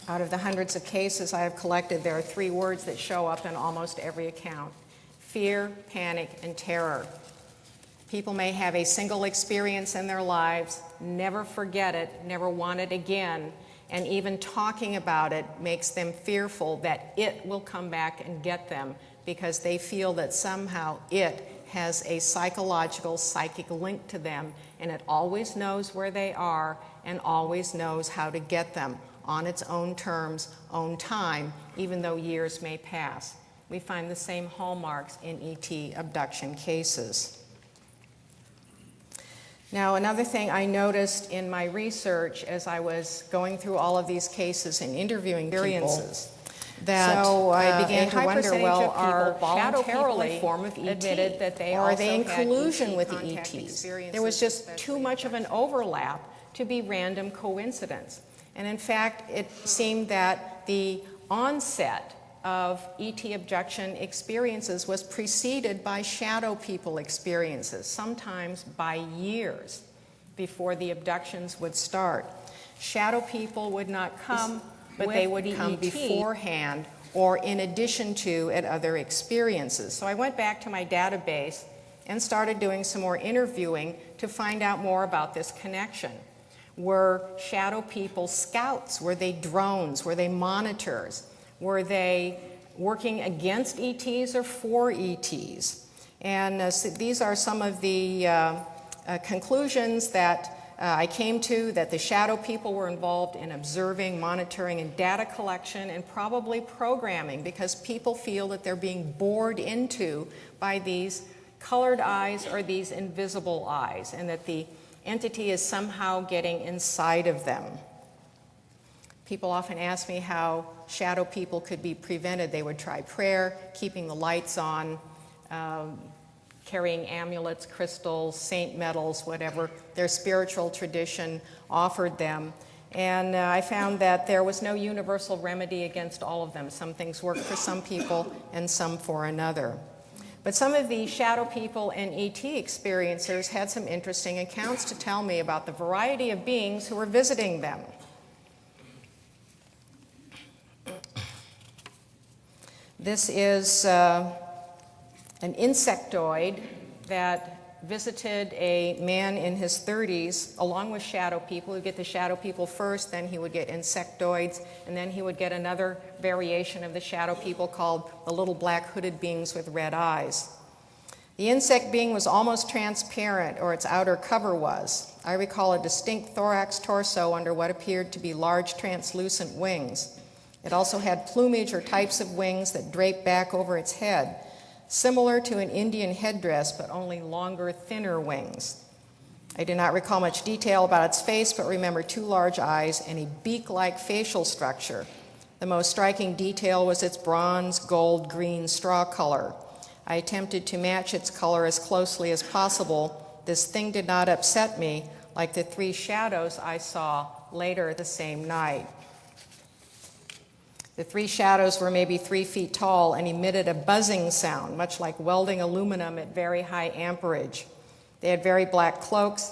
Out of the hundreds of cases I have collected, there are 3 words that show up in almost every account: fear, panic, and terror. People may have a single experience in their lives, never forget it, never want it again, and even talking about it makes them fearful that it will come back and get them because they feel that somehow it has a psychological, psychic link to them, and it always knows where they are and always knows how to get them on its own terms, own time, even though years may pass. We find the same hallmarks in ET abduction cases. Now, another thing I noticed in my research as I was going through all of these cases and interviewing experiences, that so I began to wonder, well, are shadow people a form of ET? Admitted that they or are they in collusion with the ETs? There was just too much of an overlap to be random coincidence. And in fact, it seemed that the onset of ET abduction experiences was preceded by shadow people experiences, sometimes by years before the abductions would start. Shadow people would not come, but they would come beforehand or in addition to at other experiences. So I went back to my database and started doing some more interviewing to find out more about this connection. Were shadow people scouts? Were they drones? Were they monitors? Were they working against ETs or for ETs? And so these are some of the conclusions that I came to, that the shadow people were involved in observing, monitoring, and data collection, and probably programming, because people feel that they're being bored into by these colored eyes or these invisible eyes, and that the entity is somehow getting inside of them. People often ask me how shadow people could be prevented. They would try prayer, keeping the lights on, carrying amulets, crystals, saint metals, whatever their spiritual tradition offered them. And I found that there was no universal remedy against all of them. Some things worked for some people and some for another. But some of the shadow people and ET experiencers had some interesting accounts to tell me about the variety of beings who were visiting them. This is an insectoid that visited a man in his 30s along with shadow people. He would get the shadow people first, then he would get insectoids, and then he would get another variation of the shadow people called the little black hooded beings with red eyes. The insect being was almost transparent, or its outer cover was. I recall a distinct thorax torso under what appeared to be large translucent wings. It also had plumage or types of wings that draped back over its head, similar to an Indian headdress, but only longer, thinner wings. I do not recall much detail about its face, but remember 2 large eyes and a beak-like facial structure. The most striking detail was its bronze, gold, green straw color. I attempted to match its color as closely as possible. This thing did not upset me like the 3 shadows I saw later the same night. The 3 shadows were maybe 3 feet tall and emitted a buzzing sound, much like welding aluminum at very high amperage. They had very black cloaks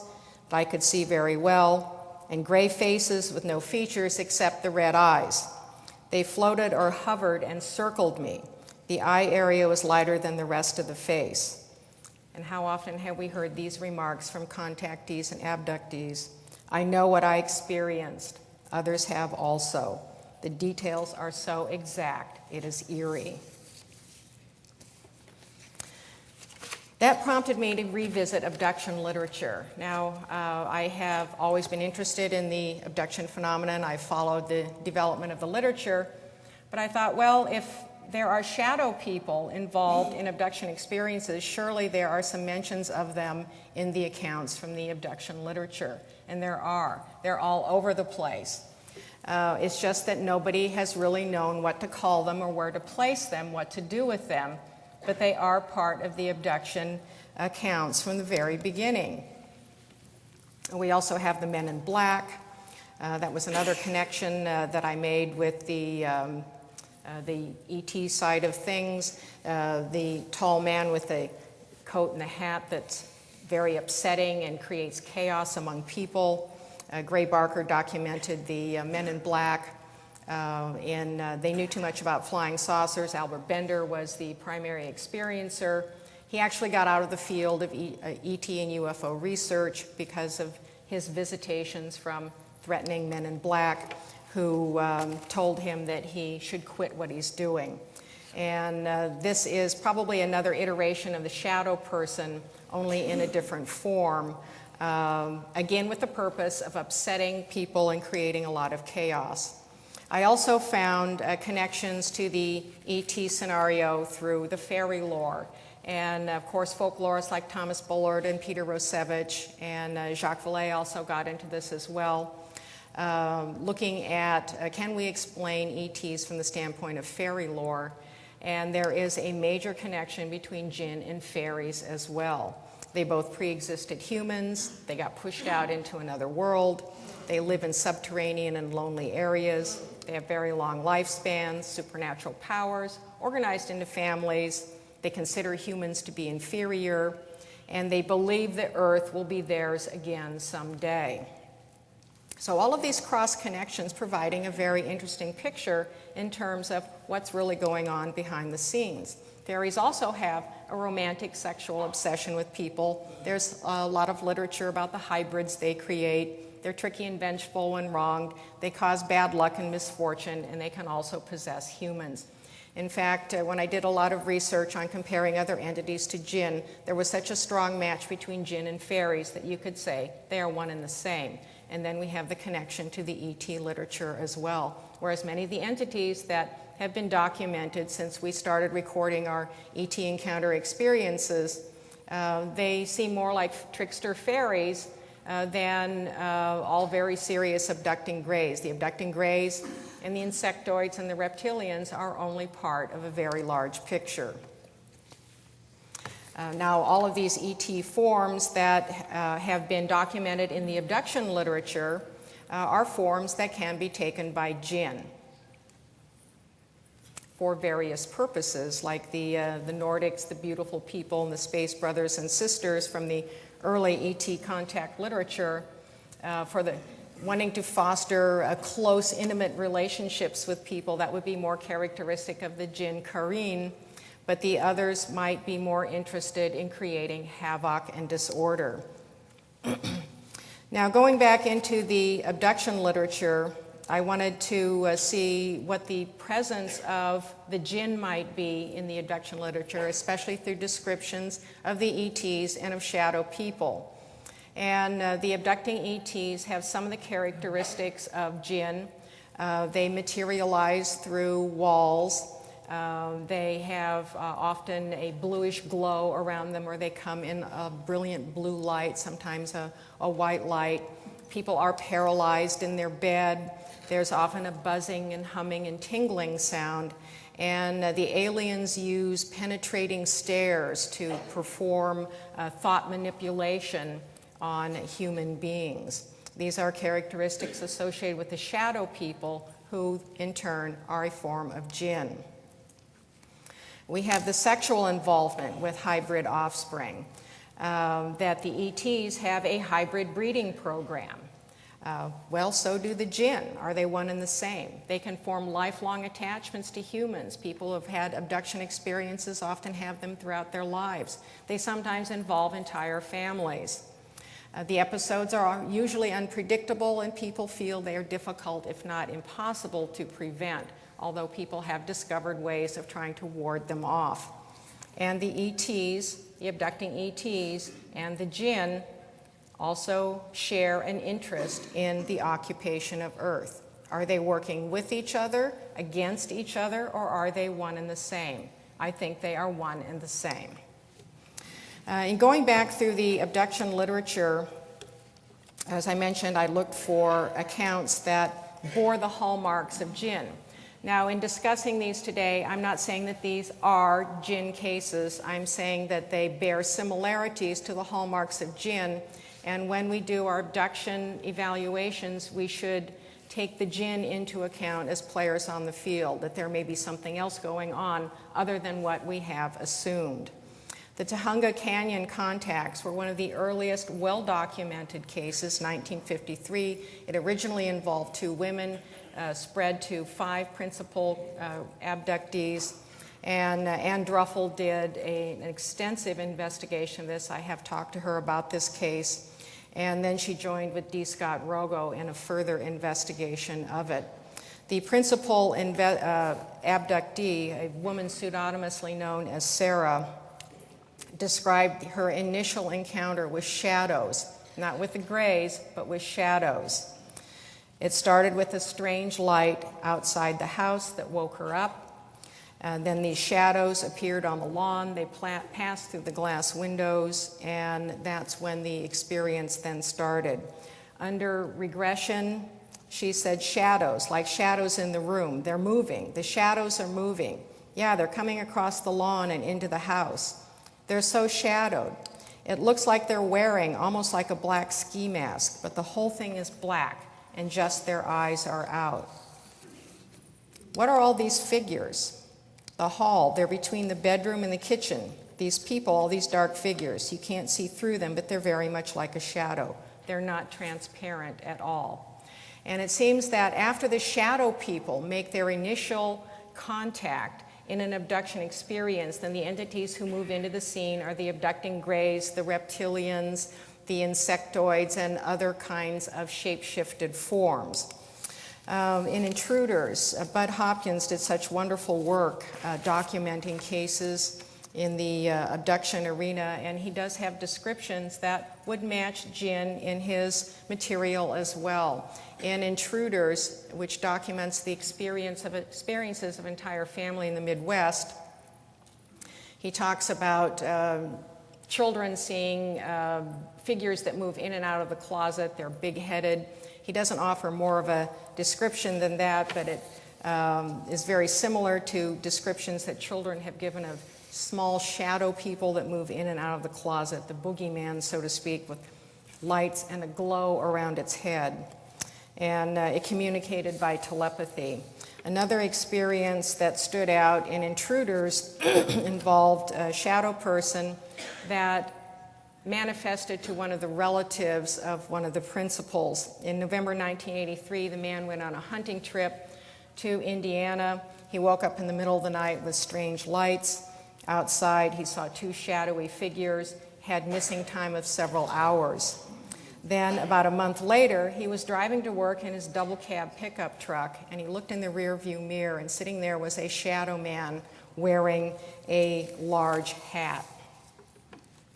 that I could see very well, and gray faces with no features except the red eyes. They floated or hovered and circled me. The eye area was lighter than the rest of the face. And how often have we heard these remarks from contactees and abductees? I know what I experienced. Others have also. The details are so exact, it is eerie. That prompted me to revisit abduction literature. Now, I have always been interested in the abduction phenomenon. I followed the development of the literature, but I thought, well, if there are shadow people involved in abduction experiences, surely there are some mentions of them in the accounts from the abduction literature. And there are. They're all over the place. It's just that nobody has really known what to call them or where to place them, what to do with them. But they are part of the abduction accounts from the very beginning. We also have the men in black. That was another connection that I made with the ET side of things. The tall man with the coat and the hat that's very upsetting and creates chaos among people. Gray Barker documented the men in black. And they knew too much about flying saucers. Albert Bender was the primary experiencer. He actually got out of the field of ET and UFO research because of his visitations from threatening men in black who told him that he should quit what he's doing. And this is probably another iteration of the shadow person, only in a different form, again with the purpose of upsetting people and creating a lot of chaos. I also found connections to the ET scenario through the fairy lore. And of course, folklorists like Thomas Bullard and Peter Rosevich and Jacques Vallée also got into this as well. Looking at can we explain ETs from the standpoint of fairy lore? And there is a major connection between Djinn and fairies as well. They both pre-existed humans. They got pushed out into another world. They live in subterranean and lonely areas. They have very long lifespans, supernatural powers, organized into families. They consider humans to be inferior, and they believe the earth will be theirs again someday. So all of these cross connections providing a very interesting picture in terms of what's really going on behind the scenes. Fairies also have a romantic sexual obsession with people. There's a lot of literature about the hybrids they create. They're tricky and vengeful when wronged. They cause bad luck and misfortune, and they can also possess humans. In fact, when I did a lot of research on comparing other entities to Djinn, there was such a strong match between Djinn and fairies that you could say they are one and the same. And then we have the connection to the ET literature as well. Whereas many of the entities that have been documented since we started recording our ET encounter experiences, they seem more like trickster fairies than all very serious abducting greys. The abducting greys and the insectoids and the reptilians are only part of a very large picture. Now, all of these ET forms that have been documented in the abduction literature are forms that can be taken by Djinn for various purposes, like the Nordics, the beautiful people, and the space brothers and sisters from the early ET contact literature, for the wanting to foster close, intimate relationships with people. That would be more characteristic of the Djinn Kareen, but the others might be more interested in creating havoc and disorder. Now, going back into the abduction literature, I wanted to see what the presence of the Djinn might be in the abduction literature, especially through descriptions of the ETs and of shadow people. And the abducting ETs have some of the characteristics of Djinn. They materialize through walls. They have often a bluish glow around them, or they come in a brilliant blue light, sometimes a white light. People are paralyzed in their bed. There's often a buzzing and humming and tingling sound. And the aliens use penetrating stares to perform thought manipulation on human beings. These are characteristics associated with the shadow people, who in turn are a form of Djinn. We have the sexual involvement with hybrid offspring, that the ETs have a hybrid breeding program. Well, so do the Djinn. Are they one and the same? They can form lifelong attachments to humans. People who have had abduction experiences often have them throughout their lives. They sometimes involve entire families. The episodes are usually unpredictable, and people feel they are difficult, if not impossible, to prevent, although people have discovered ways of trying to ward them off. And the ETs, the abducting ETs, and the Djinn also share an interest in the occupation of Earth. Are they working with each other, against each other, or are they one and the same? I think they are one and the same. In going back through the abduction literature, as I mentioned, I looked for accounts that bore the hallmarks of Djinn. Now, in discussing these today, I'm not saying that these are Djinn cases. I'm saying that they bear similarities to the hallmarks of Djinn, and when we do our abduction evaluations, we should take the Djinn into account as players on the field, that there may be something else going on other than what we have assumed. The Tujunga Canyon contacts were one of the earliest well-documented cases, 1953. It originally involved 2 women, spread to 5 principal abductees, and Ann Druffel did an extensive investigation of this. I have talked to her about this case, and then she joined with D. Scott Rogo in a further investigation of it. The principal abductee, a woman pseudonymously known as Sarah, described her initial encounter with shadows, not with the grays, but with shadows. It started with a strange light outside the house that woke her up. Then these shadows appeared on the lawn. They passed through the glass windows, and that's when the experience then started. Under regression, she said shadows, like shadows in the room. They're moving. The shadows are moving. Yeah, they're coming across the lawn and into the house. They're so shadowed. It looks like they're wearing almost like a black ski mask, but the whole thing is black, and just their eyes are out. What are all these figures? The hall, they're between the bedroom and the kitchen. These people, all these dark figures, you can't see through them, but they're very much like a shadow. They're not transparent at all. And it seems that after the shadow people make their initial contact in an abduction experience, then the entities who move into the scene are the abducting greys, the reptilians, the insectoids, and other kinds of shape-shifted forms. In Intruders, Bud Hopkins did such wonderful work documenting cases in the abduction arena, and he does have descriptions that would match Djinn in his material as well. In Intruders, which documents the experiences of entire family in the Midwest, he talks about children seeing figures that move in and out of the closet. They're big-headed. He doesn't offer more of a description than that, but it is very similar to descriptions that children have given of small shadow people that move in and out of the closet, the boogeyman, so to speak, with lights and a glow around its head. And it communicated by telepathy. Another experience that stood out in Intruders involved a shadow person that manifested to one of the relatives of one of the principals. In November 1983, the man went on a hunting trip to Indiana. He woke up in the middle of the night with strange lights. Outside, he saw 2 shadowy figures, had missing time of several hours. Then, about a month later, he was driving to work in his double cab pickup truck, and he looked in the rearview mirror, and sitting there was a shadow man wearing a large hat.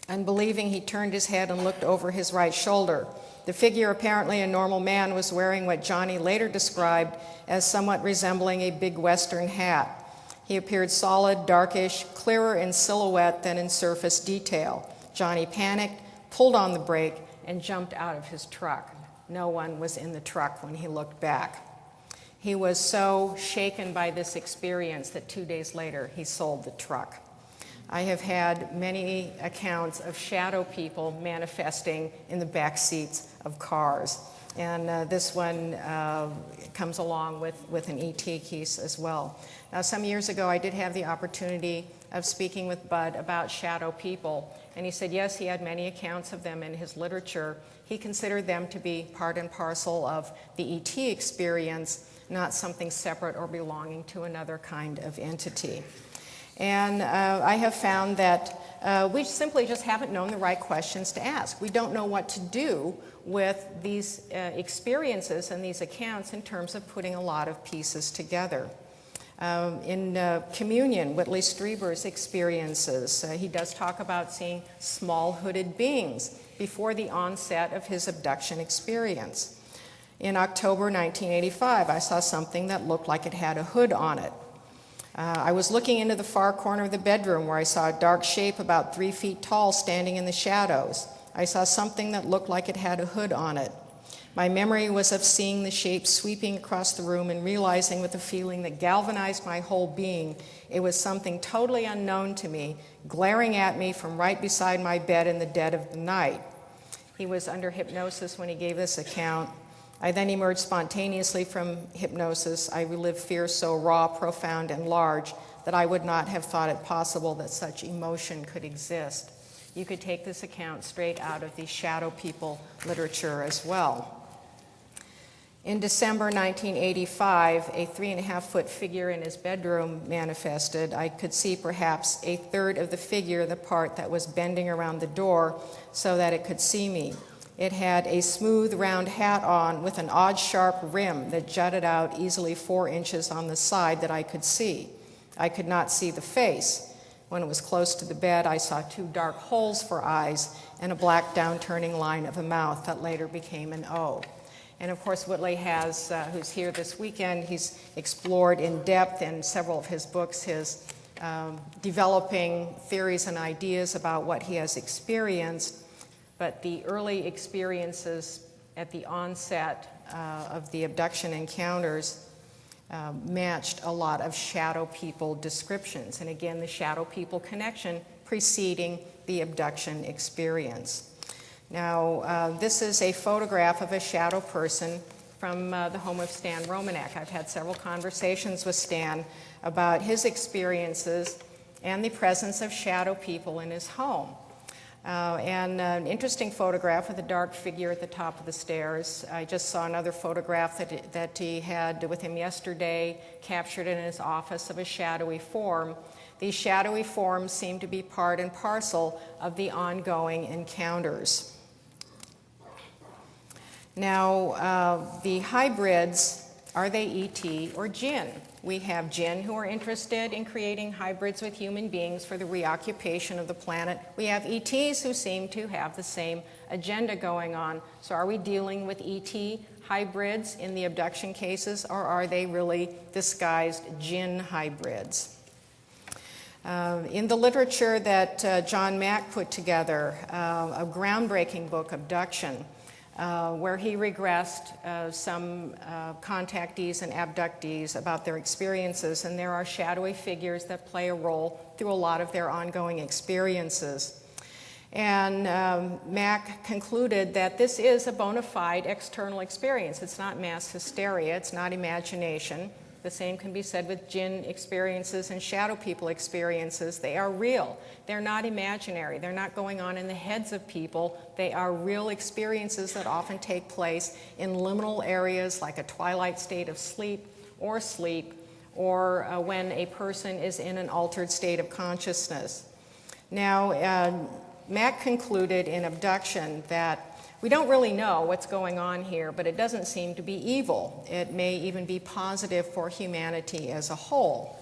Unbelieving, he turned his head and looked over his right shoulder. The figure, apparently a normal man, was wearing what Johnny later described as somewhat resembling a big Western hat. He appeared solid, darkish, clearer in silhouette than in surface detail. Johnny panicked, pulled on the brake, and jumped out of his truck. No one was in the truck when he looked back. He was so shaken by this experience that 2 days later he sold the truck. I have had many accounts of shadow people manifesting in the back seats of cars. And this one comes along with an ET case as well. Now, some years ago, I did have the opportunity of speaking with Bud about shadow people. And he said, yes, he had many accounts of them in his literature. He considered them to be part and parcel of the ET experience, not something separate or belonging to another kind of entity. And I have found that we simply just haven't known the right questions to ask. We don't know what to do with these experiences and these accounts in terms of putting a lot of pieces together. In Communion, Whitley Strieber's experiences, he does talk about seeing small hooded beings before the onset of his abduction experience. In October 1985, I saw something that looked like it had a hood on it. I was looking into the far corner of the bedroom where I saw a dark shape about 3 feet tall standing in the shadows. I saw something that looked like it had a hood on it. My memory was of seeing the shape sweeping across the room and realizing with a feeling that galvanized my whole being, it was something totally unknown to me, glaring at me from right beside my bed in the dead of the night. He was under hypnosis when he gave this account. I then emerged spontaneously from hypnosis. I relived fear so raw, profound, and large that I would not have thought it possible that such emotion could exist. You could take this account straight out of the shadow people literature as well. In December 1985, a 3.5-foot figure in his bedroom manifested. I could see perhaps a third of the figure, the part that was bending around the door so that it could see me. It had a smooth, round hat on with an odd, sharp rim that jutted out easily 4 inches on the side that I could see. I could not see the face. When it was close to the bed, I saw 2 dark holes for eyes and a black downturning line of a mouth that later became an O. And of course, Whitley has, who's here this weekend, he's explored in depth in several of his books his developing theories and ideas about what he has experienced. But the early experiences at the onset of the abduction encounters matched a lot of shadow people descriptions. And again, the shadow people connection preceding the abduction experience. Now, this is a photograph of a shadow person from the home of Stan Romanek. I've had several conversations with Stan about his experiences and the presence of shadow people in his home. And an interesting photograph with a dark figure at the top of the stairs. I just saw another photograph that he had with him yesterday, captured in his office of a shadowy form. These shadowy forms seem to be part and parcel of the ongoing encounters. Now, the hybrids, are they ET or Djinn? We have Djinn who are interested in creating hybrids with human beings for the reoccupation of the planet. We have ETs who seem to have the same agenda going on. So are we dealing with ET hybrids in the abduction cases, or are they really disguised Djinn hybrids? In the literature that John Mack put together, a groundbreaking book, Abduction, where he regressed some contactees and abductees about their experiences, and there are shadowy figures that play a role through a lot of their ongoing experiences. And Mack concluded that this is a bona fide external experience. It's not mass hysteria, it's not imagination. The same can be said with Djinn experiences and shadow people experiences. They are real. They're not imaginary. They're not going on in the heads of people. They are real experiences that often take place in liminal areas like a twilight state of sleep, or when a person is in an altered state of consciousness. Now, Mack concluded in Abduction that we don't really know what's going on here, but it doesn't seem to be evil. It may even be positive for humanity as a whole.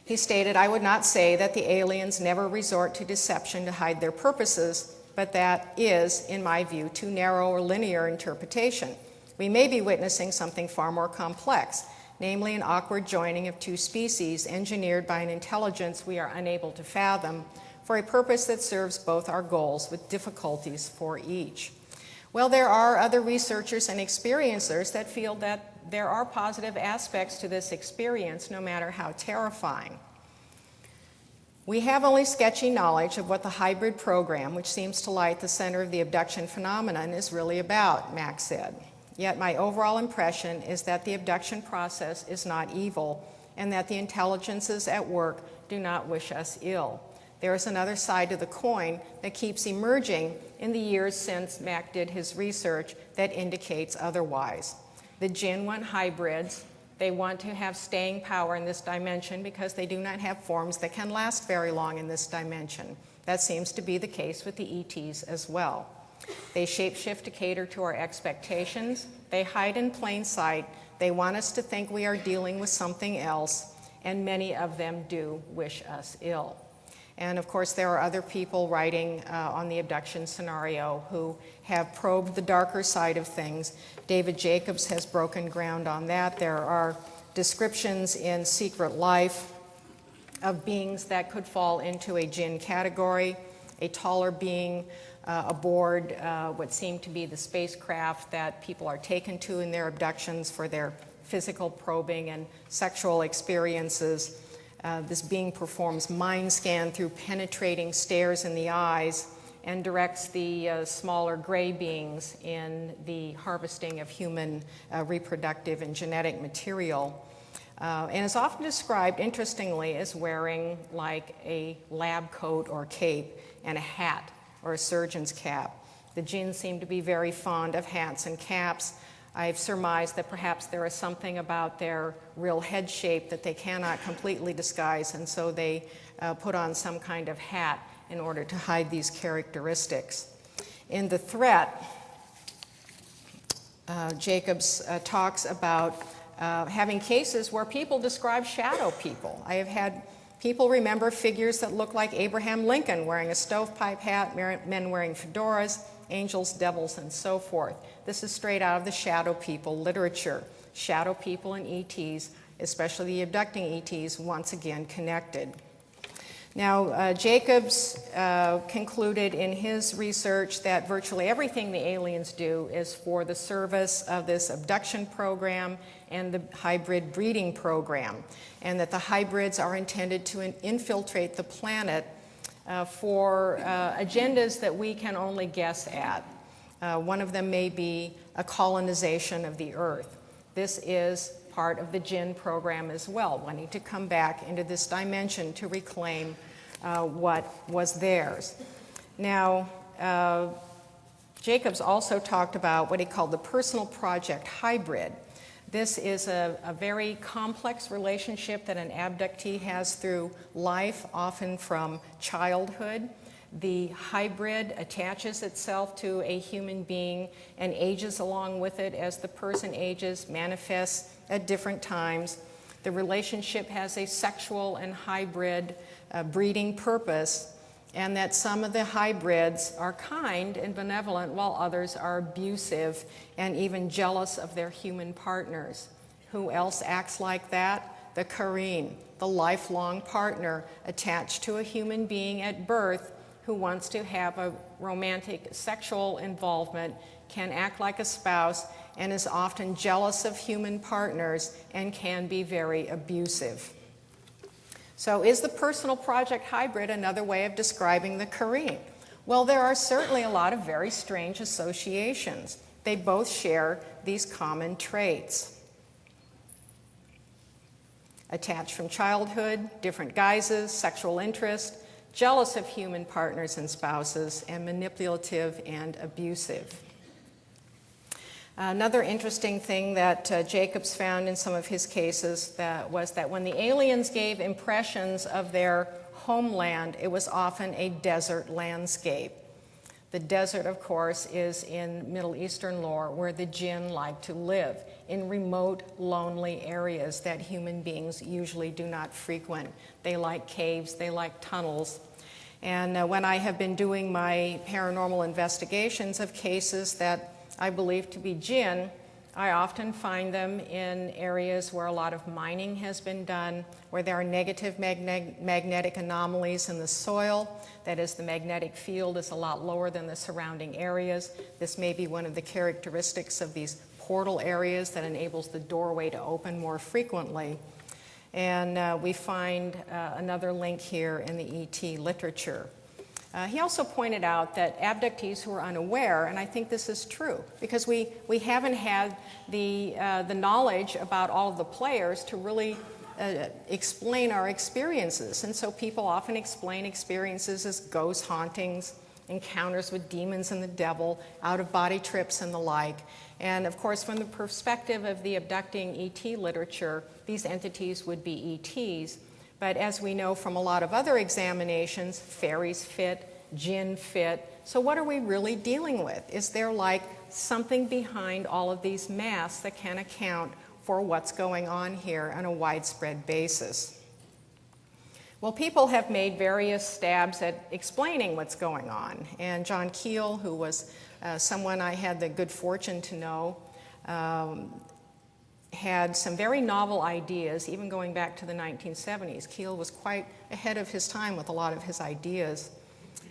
He stated, I would not say that the aliens never resort to deception to hide their purposes, but that is, in my view, too narrow or linear interpretation. We may be witnessing something far more complex, namely an awkward joining of 2 species engineered by an intelligence we are unable to fathom, for a purpose that serves both our goals with difficulties for each. Well, there are other researchers and experiencers that feel that there are positive aspects to this experience, no matter how terrifying. We have only sketchy knowledge of what the hybrid program, which seems to lie at the center of the abduction phenomenon, is really about, Max said. Yet my overall impression is that the abduction process is not evil and that the intelligences at work do not wish us ill. There is another side to the coin that keeps emerging in the years since Mac did his research that indicates otherwise. The Djinn want hybrids. They want to have staying power in this dimension because they do not have forms that can last very long in this dimension. That seems to be the case with the ETs as well. They shapeshift to cater to our expectations. They hide in plain sight. They want us to think we are dealing with something else, and many of them do wish us ill. And of course, there are other people writing on the abduction scenario who have probed the darker side of things. David Jacobs has broken ground on that. There are descriptions in Secret Life of beings that could fall into a Djinn category, a taller being aboard what seemed to be the spacecraft that people are taken to in their abductions for their physical probing and sexual experiences. This being performs mind scan through penetrating stares in the eyes and directs the smaller gray beings in the harvesting of human reproductive and genetic material. And is often described, interestingly, as wearing like a lab coat or cape and a hat or a surgeon's cap. The Djinn seem to be very fond of hats and caps. I've surmised that perhaps there is something about their real head shape that they cannot completely disguise, and so they put on some kind of hat in order to hide these characteristics. In The Threat, Jacobs talks about having cases where people describe shadow people. I have had people remember figures that look like Abraham Lincoln wearing a stovepipe hat, men wearing fedoras, angels, devils, and so forth. This is straight out of the shadow people literature. Shadow people and ETs, especially the abducting ETs, once again connected. Now, Jacobs concluded in his research that virtually everything the aliens do is for the service of this abduction program and the hybrid breeding program, and that the hybrids are intended to infiltrate the planet for agendas that we can only guess at. One of them may be a colonization of the Earth. This is part of the Djinn program as well, wanting to come back into this dimension to reclaim what was theirs. Now, Jacobs also talked about what he called the personal project hybrid. This is a very complex relationship that an abductee has through life, often from childhood. The hybrid attaches itself to a human being and ages along with it as the person ages, manifests at different times. The relationship has a sexual and hybrid breeding purpose, and that some of the hybrids are kind and benevolent while others are abusive and even jealous of their human partners. Who else acts like that? The Kareen, the lifelong partner attached to a human being at birth who wants to have a romantic sexual involvement, can act like a spouse, and is often jealous of human partners and can be very abusive. So is the personal project hybrid another way of describing the Kareen? Well, there are certainly a lot of very strange associations. They both share these common traits. Attached from childhood, different guises, sexual interest, jealous of human partners and spouses, and manipulative and abusive. Another interesting thing that Jacobs found in some of his cases was that when the aliens gave impressions of their homeland, it was often a desert landscape. The desert, of course, is in Middle Eastern lore where the Djinn like to live, in remote, lonely areas that human beings usually do not frequent. They like caves, they like tunnels. And when I have been doing my paranormal investigations of cases that I believe to be Djinn, I often find them in areas where a lot of mining has been done, where there are negative magnetic anomalies in the soil. That is, the magnetic field is a lot lower than the surrounding areas. This may be one of the characteristics of these portal areas that enables the doorway to open more frequently. And we find another link here in the ET literature. He also pointed out that abductees who are unaware, and I think this is true, because we haven't had the knowledge about all of the players to really explain our experiences. And so people often explain experiences as ghost hauntings, encounters with demons and the devil, out-of-body trips and the like. And of course, from the perspective of the abducting ET literature, these entities would be ETs. But as we know from a lot of other examinations, fairies fit, Djinn fit. So what are we really dealing with? Is there like something behind all of these masks that can account for what's going on here on a widespread basis? Well, people have made various stabs at explaining what's going on. And John Keel, who was someone I had the good fortune to know, had some very novel ideas, even going back to the 1970s. Keel was quite ahead of his time with a lot of his ideas.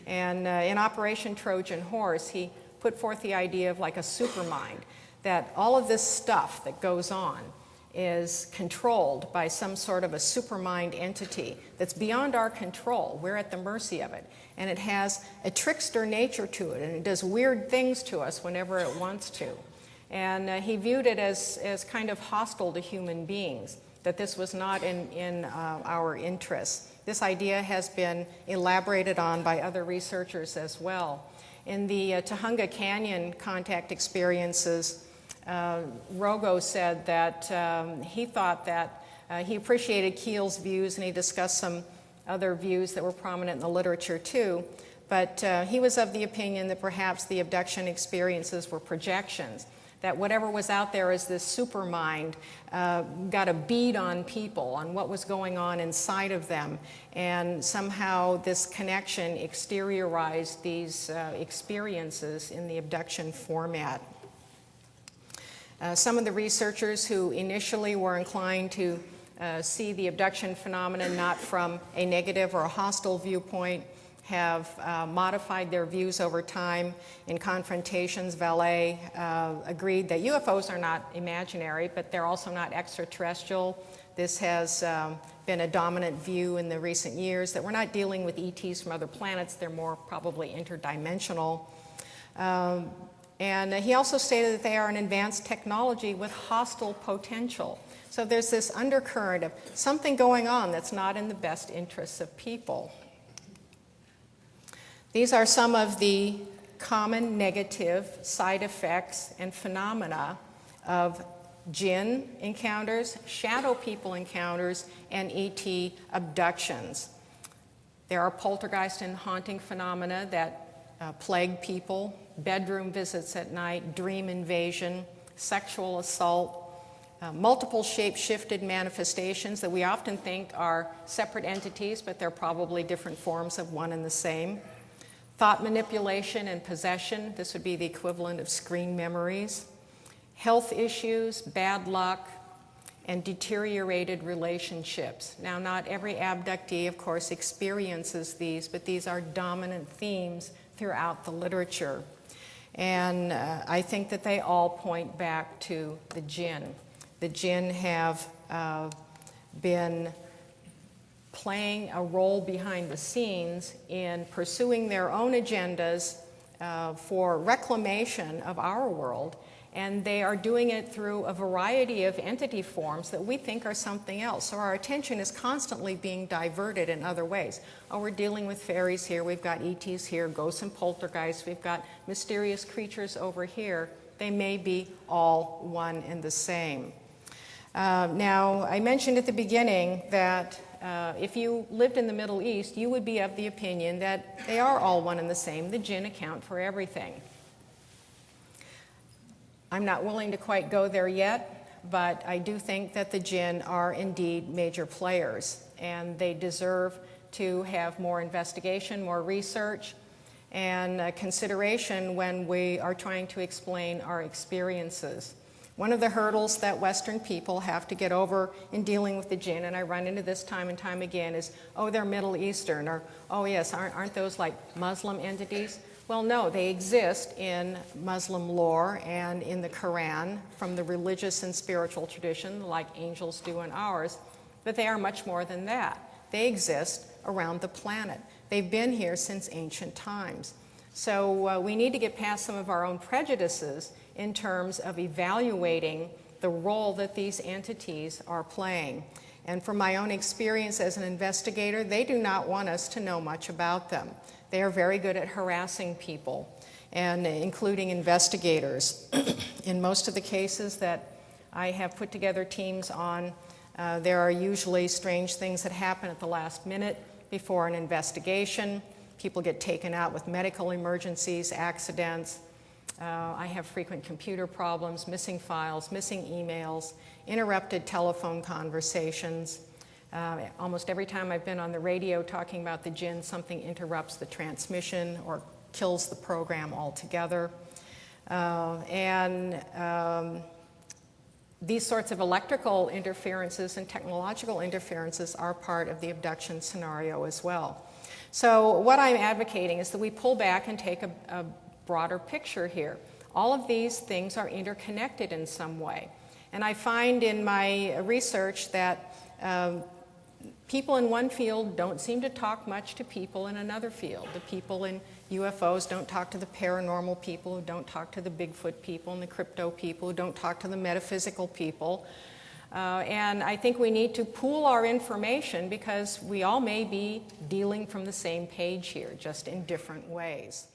And in Operation Trojan Horse, he put forth the idea of like a supermind, that all of this stuff that goes on is controlled by some sort of a supermind entity that's beyond our control. We're at the mercy of it. And it has a trickster nature to it, and it does weird things to us whenever it wants to. And he viewed it as kind of hostile to human beings, that this was not in our interests. This idea has been elaborated on by other researchers as well. In the Tujunga Canyon contact experiences, Rogo said that he thought that he appreciated Keel's views, and he discussed some other views that were prominent in the literature too, but he was of the opinion that perhaps the abduction experiences were projections, that whatever was out there as this supermind got a bead on people, on what was going on inside of them, and somehow this connection exteriorized these experiences in the abduction format. Some of the researchers who initially were inclined to see the abduction phenomenon not from a negative or a hostile viewpoint have modified their views over time. In confrontations, Vallée agreed that UFOs are not imaginary, but they're also not extraterrestrial. This has been a dominant view in the recent years, that we're not dealing with ETs from other planets, they're more probably interdimensional. And he also stated that they are an advanced technology with hostile potential. So there's this undercurrent of something going on that's not in the best interests of people. These are some of the common negative side effects and phenomena of Djinn encounters, shadow people encounters, and ET abductions. There are poltergeist and haunting phenomena that plague people, bedroom visits at night, dream invasion, sexual assault, multiple shape-shifted manifestations that we often think are separate entities, but they're probably different forms of one and the same. Thought manipulation and possession, this would be the equivalent of screen memories. Health issues, bad luck, and deteriorated relationships. Now, not every abductee, of course, experiences these, but these are dominant themes throughout the literature. And I think that they all point back to the Djinn. The Djinn have been playing a role behind the scenes in pursuing their own agendas for reclamation of our world, and they are doing it through a variety of entity forms that we think are something else. So our attention is constantly being diverted in other ways. Oh, we're dealing with fairies here, we've got ETs here, ghosts and poltergeists, we've got mysterious creatures over here. They may be all one and the same. Now, I mentioned at the beginning that if you lived in the Middle East, you would be of the opinion that they are all one and the same. The Djinn account for everything. I'm not willing to quite go there yet, but I do think that the Djinn are indeed major players, and they deserve to have more investigation, more research, and consideration when we are trying to explain our experiences. One of the hurdles that Western people have to get over in dealing with the Djinn, and I run into this time and time again, is, oh, they're Middle Eastern, or, oh yes, aren't those like Muslim entities? Well, no, they exist in Muslim lore and in the Quran from the religious and spiritual tradition, like angels do in ours, but they are much more than that. They exist around the planet. They've been here since ancient times. So we need to get past some of our own prejudices in terms of evaluating the role that these entities are playing. And from my own experience as an investigator, they do not want us to know much about them. They are very good at harassing people, and including investigators. In most of the cases that I have put together teams on, there are usually strange things that happen at the last minute before an investigation. People get taken out with medical emergencies, accidents. I have frequent computer problems, missing files, missing emails, interrupted telephone conversations. Almost every time I've been on the radio talking about the Djinn, something interrupts the transmission or kills the program altogether. These sorts of electrical interferences and technological interferences are part of the abduction scenario as well. So what I'm advocating is that we pull back and take a broader picture here. All of these things are interconnected in some way. And I find in my research that people in one field don't seem to talk much to people in another field. The people in UFOs don't talk to the paranormal people, who don't talk to the Bigfoot people and the crypto people, who don't talk to the metaphysical people. And I think we need to pool our information because we all may be dealing from the same page here, just in different ways.